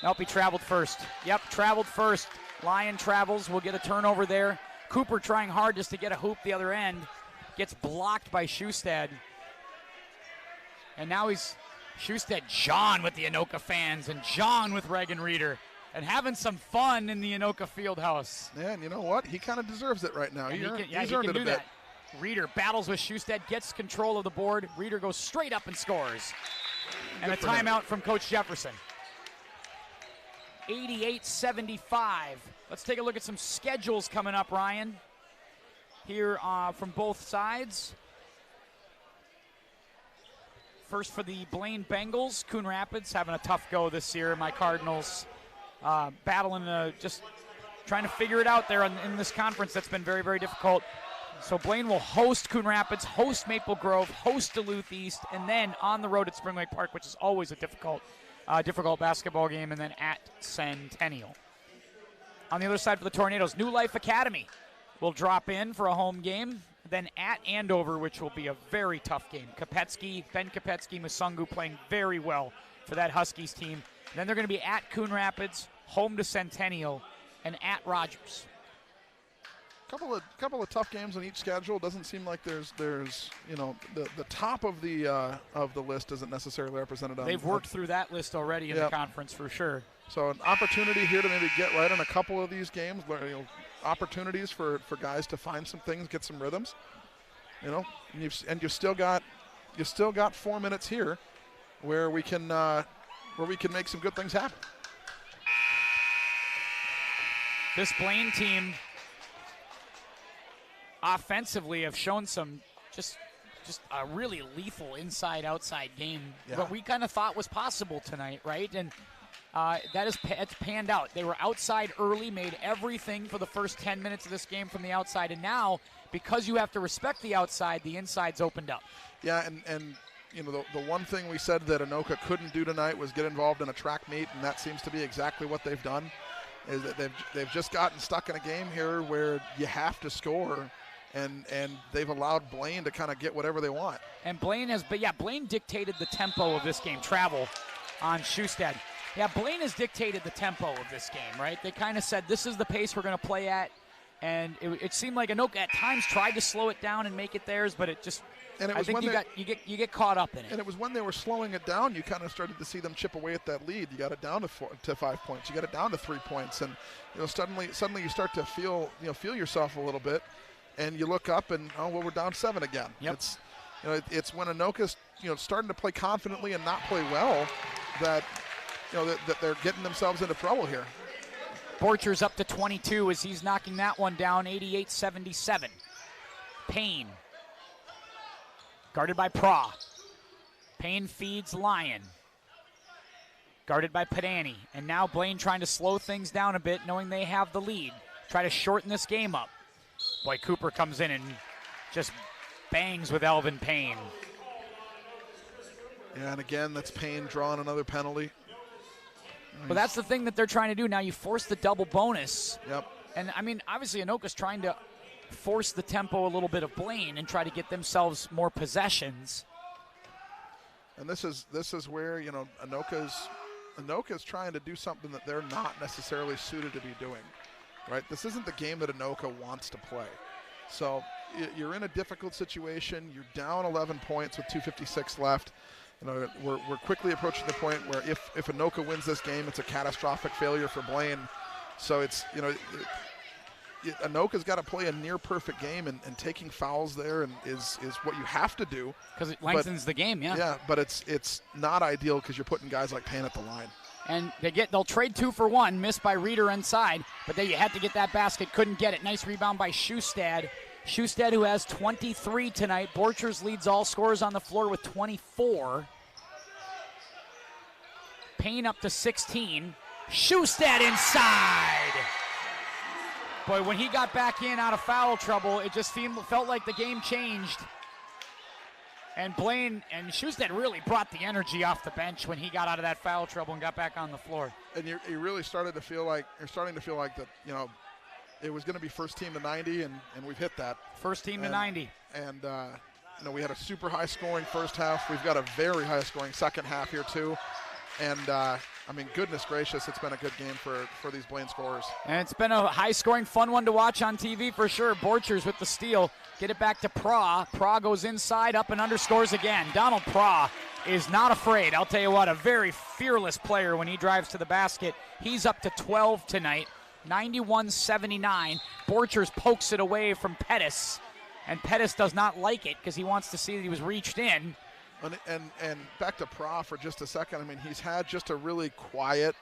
Nope, he traveled first. Yep, traveled first. Lyon travels, we'll get a turnover there. Cooper trying hard just to get a hoop the other end. Gets blocked by Schustad. And now Schustad, John with the Anoka fans and John with Reagan Reeder. And having some fun in the Anoka Fieldhouse. Yeah, and you know what? He kind of deserves it right now. He's he earned can it do a bit. that. Reeder battles with Schustad, gets control of the board. Reeder goes straight up and scores. And a timeout from Coach Jefferson. 88-75. Let's take a look at some schedules coming up, Ryan, here from both sides. First for the Blaine Bengals, Coon Rapids having a tough go this year. My Cardinals battling, just trying to figure it out there in this conference that's been very, very difficult. So Blaine will host Coon Rapids, host Maple Grove, host Duluth East, and then on the road at Spring Lake Park, which is always a difficult basketball game, and then at Centennial. On the other side for the Tornadoes, New Life Academy will drop in for a home game, then at Andover, which will be a very tough game. Ben Kopetsky, Musungu playing very well for that Huskies team. And then they're going to be at Coon Rapids, home to Centennial, and at Rogers. Couple of tough games on each schedule. Doesn't seem like there's the top of the list isn't necessarily represented on. They've worked through that list already in the conference for sure. So an opportunity here to maybe get right on a couple of these games. Opportunities for guys to find some things, get some rhythms. And you've still got 4 minutes here where we can make some good things happen. This Blaine team offensively have shown some just a really lethal inside-outside game. Yeah. What we kind of thought was possible tonight, right? And it's panned out. They were outside early, made everything for the first 10 minutes of this game from the outside, and now, because you have to respect the outside, the inside's opened up. Yeah, and the one thing we said that Anoka couldn't do tonight was get involved in a track meet, and that seems to be exactly what they've done. Is that they've just gotten stuck in a game here where you have to score. And they've allowed Blaine to kind of get whatever they want. And Blaine dictated the tempo of this game. Travel on Schustad. Yeah, Blaine has dictated the tempo of this game, right? They kind of said, this is the pace we're going to play at. And it seemed like Anoka at times tried to slow it down and make it theirs, but it just, and it was you get caught up in it. And it was when they were slowing it down, you kind of started to see them chip away at that lead. You got it down to 5 points. You got it down to 3 points. And suddenly you start to feel yourself a little bit. And you look up and, we're down 7 again. Yep. It's when Anoka's starting to play confidently and not play well that that they're getting themselves into trouble here. Borcher's up to 22 as he's knocking that one down, 88-77. Payne, guarded by Pra. Payne feeds Lyon. Guarded by Padani. And now Blaine trying to slow things down a bit, knowing they have the lead. Try to shorten this game up. Boy, Cooper comes in and just bangs with Elvin Payne. Yeah, and again, that's Payne drawing another penalty. Well, that's the thing that they're trying to do. Now you force the double bonus. Yep. And, I mean, obviously Anoka's trying to force the tempo a little bit of Blaine and try to get themselves more possessions. And this is where, you know, Anoka's trying to do something that they're not necessarily suited to be doing, right? This isn't the game that Anoka wants to play. So you're in a difficult situation. You're down 11 points with 2:56 left. You know, we're quickly approaching the point where if Anoka wins this game, it's a catastrophic failure for Blaine. So it's, you know, Anoka's got to play a near perfect game, and taking fouls there and is what you have to do because it lengthens the game. Yeah, but it's not ideal because you're putting guys like Payne at the line. And they'll trade 2 for 1, missed by Reeder inside, but then you had to get that basket, couldn't get it. Nice rebound by Schustad. Schustad, who has 23 tonight. Borchers leads all scorers on the floor with 24. Payne up to 16. Schustad inside. Boy, when he got back in out of foul trouble, it just felt like the game changed. And Blaine and Schustad really brought the energy off the bench when he got out of that foul trouble and got back on the floor. And you really starting to feel like that, you know, it was going to be first team to 90, and we've hit that. First team to 90. And, you know, we had a super high scoring first half. We've got a very high scoring second half here too. And, I mean, goodness gracious, it's been a good game for these Blaine scorers. And it's been a high-scoring, fun one to watch on TV for sure. Borchers with the steal. Get it back to Pra. Pra goes inside, up and underscores again. Donald Pra is not afraid. I'll tell you what, a very fearless player when he drives to the basket. He's up to 12 tonight, 91-79. Borchers pokes it away from Pettis, and Pettis does not like it because he wants to see that he was reached in. And back to Pra for just a second. I mean, he's had just a really quiet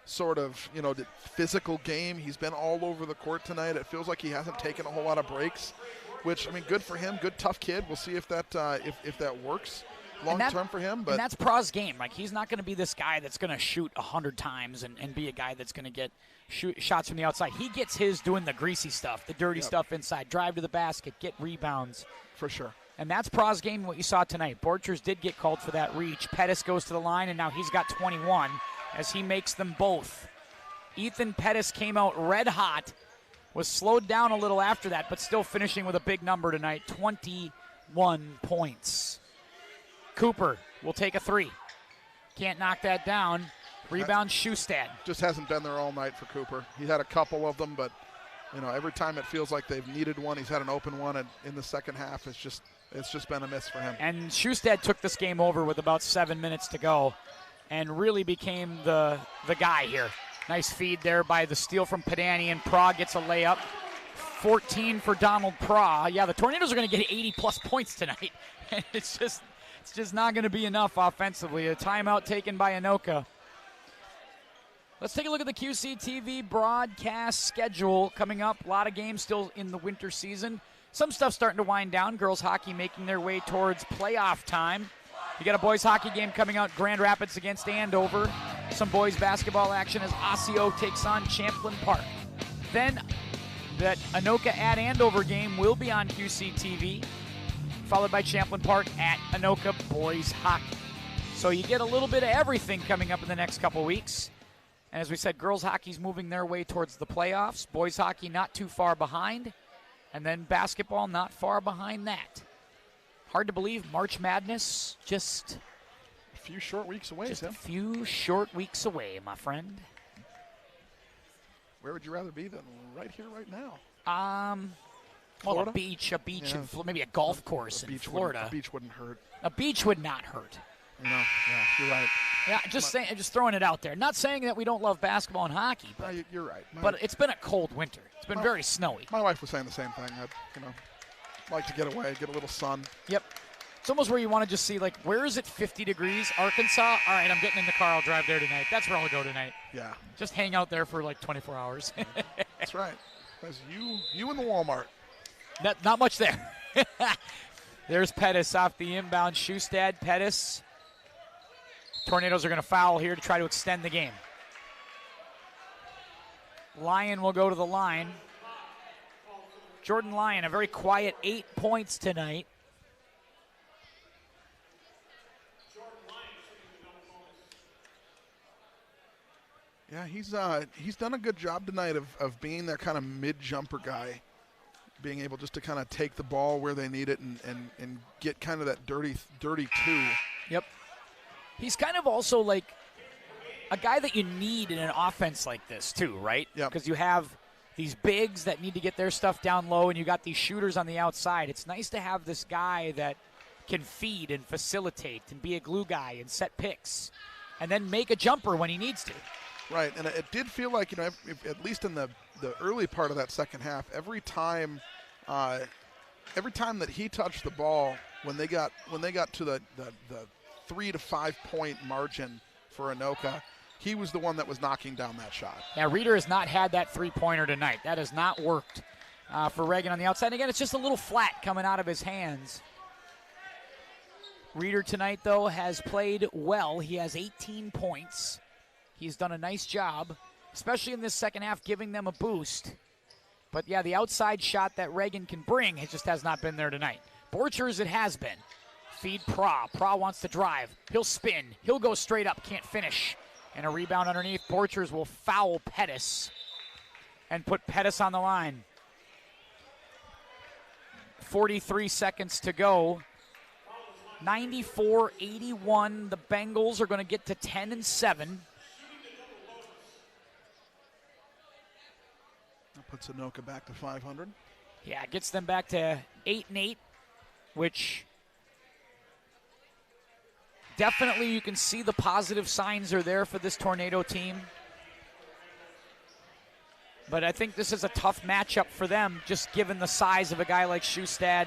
sort of, you know, physical game. He's been all over the court tonight. It feels like he hasn't taken a whole lot of breaks, which, I mean, good for him. Good, tough kid. We'll see if that if that works long term for him. But and that's Pra's game. Like, he's not going to be this guy that's going to shoot 100 times and be a guy that's going to get shots from the outside. He gets his doing the greasy stuff, the dirty stuff inside. Drive to the basket, get rebounds. For sure. And that's Pra's game, what you saw tonight. Borchers did get called for that reach. Pettis goes to the line, and now he's got 21 as he makes them both. Ethan Pettis came out red hot, was slowed down a little after that, but still finishing with a big number tonight, 21 points. Cooper will take a 3. Can't knock that down. Rebound, Schustad. Just hasn't been there all night for Cooper. He had a couple of them, but, you know, every time it feels like they've needed one, he's had an open one, and in the second half, it's just been a miss for him. And Schustad took this game over with about 7 minutes to go and really became the guy here. Nice feed there by the steal from Padani, and Pra gets a layup. 14 for Donald Pra. Yeah, the Tornadoes are going to get 80-plus points tonight. And it's just not going to be enough offensively. A timeout taken by Anoka. Let's take a look at the QCTV broadcast schedule coming up. A lot of games still in the winter season. Some stuff starting to wind down. Girls hockey making their way towards playoff time. You got a boys hockey game coming out, Grand Rapids against Andover. Some boys basketball action as Osseo takes on Champlain Park. Then that Anoka at Andover game will be on QCTV, followed by Champlain Park at Anoka boys hockey. So you get a little bit of everything coming up in the next couple weeks. And as we said, girls hockey's moving their way towards the playoffs. Boys hockey not too far behind. And then basketball not far behind that. Hard to believe, March Madness just a few short weeks away. Just a few short weeks away, my friend. Where would you rather be than right here, right now? Well, a beach, maybe a golf course in Florida. A beach wouldn't hurt. A beach would not hurt. You know, yeah, you're right. Yeah, just throwing it out there. Not saying that we don't love basketball and hockey, but you're right. But it's been a cold winter. It's been very snowy. My wife was saying the same thing. I'd, like to get away, get a little sun. Yep. It's almost where you want to just see, like, where is it 50 degrees? Arkansas? All right, I'm getting in the car. I'll drive there tonight. That's where I'll go tonight. Yeah. Just hang out there for, like, 24 hours. That's right. That's you and the Walmart. Not much there. There's Pettis off the inbound. Schustad, Pettis. Tornadoes are going to foul here to try to extend the game. Lyon will go to the line. Jordan Lyon, a very quiet 8 points tonight. Yeah, he's done a good job tonight of being that kind of mid-jumper guy, being able just to kind of take the ball where they need it and get kind of that dirty two. Yep. He's kind of also like a guy that you need in an offense like this too, right? Yep. Because you have these bigs that need to get their stuff down low, and you got these shooters on the outside. It's nice to have this guy that can feed and facilitate and be a glue guy and set picks and then make a jumper when he needs to. Right, and it did feel like, you know, at least in the early part of that second half, every time that he touched the ball, when they got to the 3 to 5 point margin for Anoka, he was the one that was knocking down that shot. Yeah, Reeder has not had that three-pointer tonight. That has not worked for Reagan on the outside. And again, it's just a little flat coming out of his hands. Reeder tonight, though, has played well. He has 18 points. He's done a nice job, especially in this second half, giving them a boost. But, yeah, the outside shot that Reagan can bring, it just has not been there tonight. Borchers, it has been. Feed Pra. Pra wants to drive. He'll spin. He'll go straight up. Can't finish. And a rebound underneath. Borchers will foul Pettis and put Pettis on the line. 43 seconds to go. 94-81. The Bengals are going to get to 10-7. That puts Anoka back to 500. Yeah, it gets them back to 8-8, which definitely you can see the positive signs are there for this Tornado team. But I think this is a tough matchup for them, just given the size of a guy like Schustad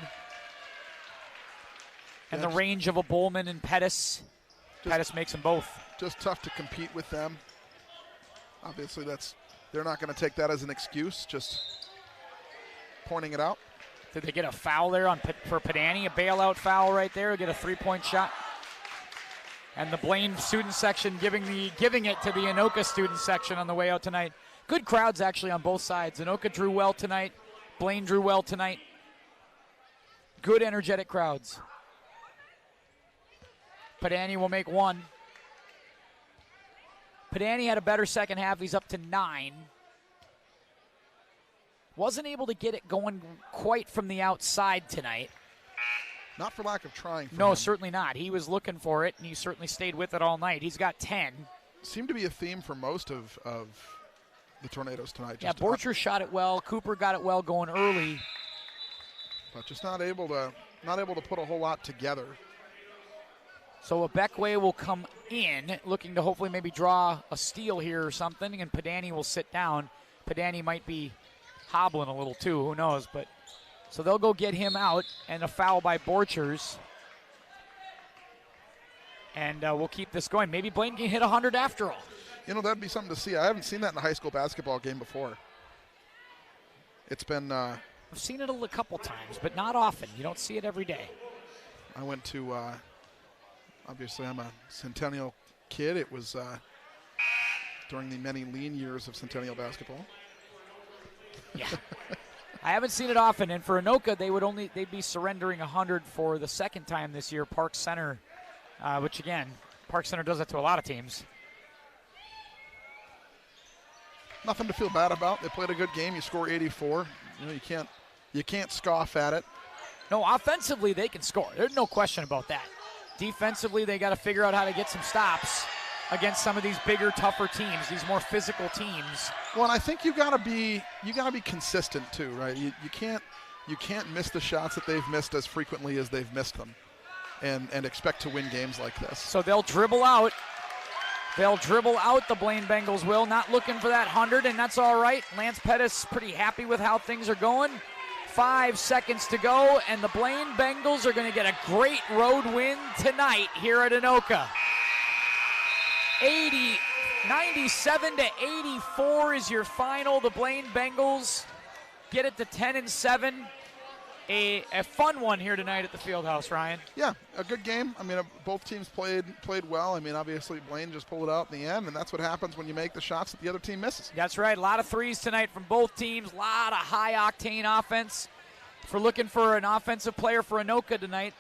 and the range of a Bowman and Pettis. Pettis makes them both. Just tough to compete with them. Obviously, they're not going to take that as an excuse, just pointing it out. Did they get a foul there for Padani? A bailout foul right there. Get a three-point shot. And the Blaine student section giving it to the Anoka student section on the way out tonight. Good crowds actually on both sides. Anoka drew well tonight. Blaine drew well tonight. Good energetic crowds. Padani will make one. Padani had a better second half. He's up to 9. Wasn't able to get it going quite from the outside tonight. Not for lack of trying. No, certainly not. He was looking for it, and he certainly stayed with it all night. He's got 10. Seemed to be a theme for most of the Tornadoes tonight. Yeah, Borcher shot it well. Cooper got it well going early. But just not able to put a whole lot together. So a Beckway will come in, looking to hopefully maybe draw a steal here or something, and Padani will sit down. Padani might be hobbling a little too, who knows, but so they'll go get him out, and a foul by Borchers. And we'll keep this going. Maybe Blaine can hit 100 after all. You know, that'd be something to see. I haven't seen that in a high school basketball game before. It's been... I've seen it a couple times, but not often. You don't see it every day. I went to... obviously, I'm a Centennial kid. It was during the many lean years of Centennial basketball. Yeah. I haven't seen it often, and for Anoka, they'd be surrendering 100 for the second time this year. Park Center, which again, Park Center does that to a lot of teams. Nothing to feel bad about. They played a good game. You score 84. You know, you can't scoff at it. No, offensively they can score. There's no question about that. Defensively, they got to figure out how to get some stops against some of these bigger, tougher teams, these more physical teams. Well, and I think you got to be consistent too, right? You can't miss the shots that they've missed as frequently as they've missed them, and expect to win games like this. So they'll dribble out. They'll dribble out, the Blaine Bengals will. Not looking for that 100, and that's all right. Lance Pettis pretty happy with how things are going. 5 seconds to go, and the Blaine Bengals are going to get a great road win tonight here at Anoka. 97-84 is your final. The Blaine Bengals get it to 10-7. A fun one here tonight at the Fieldhouse, Ryan. Yeah, a good game. I mean, both teams played well. I mean, obviously Blaine just pulled it out in the end, and that's what happens when you make the shots that the other team misses. That's right. A lot of threes tonight from both teams. A lot of high-octane offense. If we're looking for an offensive player for Anoka tonight,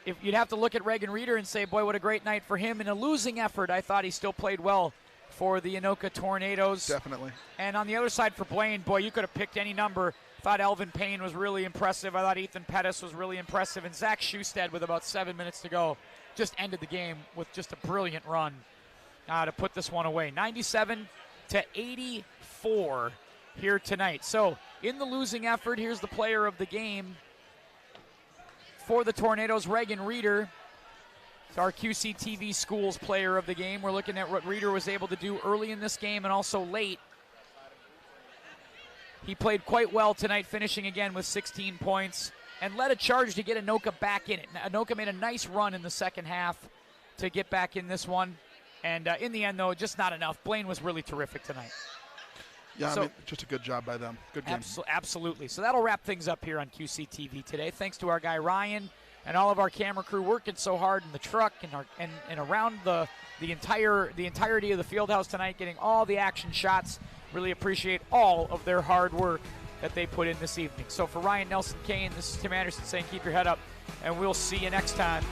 if you'd have to look at Reagan Reeder and say, boy, what a great night for him. In a losing effort, I thought he still played well for the Anoka Tornadoes. Definitely. And on the other side for Blaine, boy, you could have picked any number. I thought Elvin Payne was really impressive. I thought Ethan Pettis was really impressive. And Zach Schusted, with about 7 minutes to go, just ended the game with just a brilliant run to put this one away. 97-84 here tonight. So in the losing effort, here's the player of the game for the Tornadoes, Reagan Reeder. It's our QCTV Schools player of the game. We're looking at what Reeder was able to do early in this game and also late. He played quite well tonight, finishing again with 16 points and led a charge to get Anoka back in it. Anoka made a nice run in the second half to get back in this one. And in the end, though, just not enough. Blaine was really terrific tonight. Yeah, I mean, just a good job by them. Good game. Absolutely. So that'll wrap things up here on QCTV today. Thanks to our guy Ryan and all of our camera crew working so hard in the truck and around the entirety of the field house tonight, getting all the action shots. Really appreciate all of their hard work that they put in this evening. So for Ryan Nelson Kane, this is Tim Anderson saying keep your head up, and we'll see you next time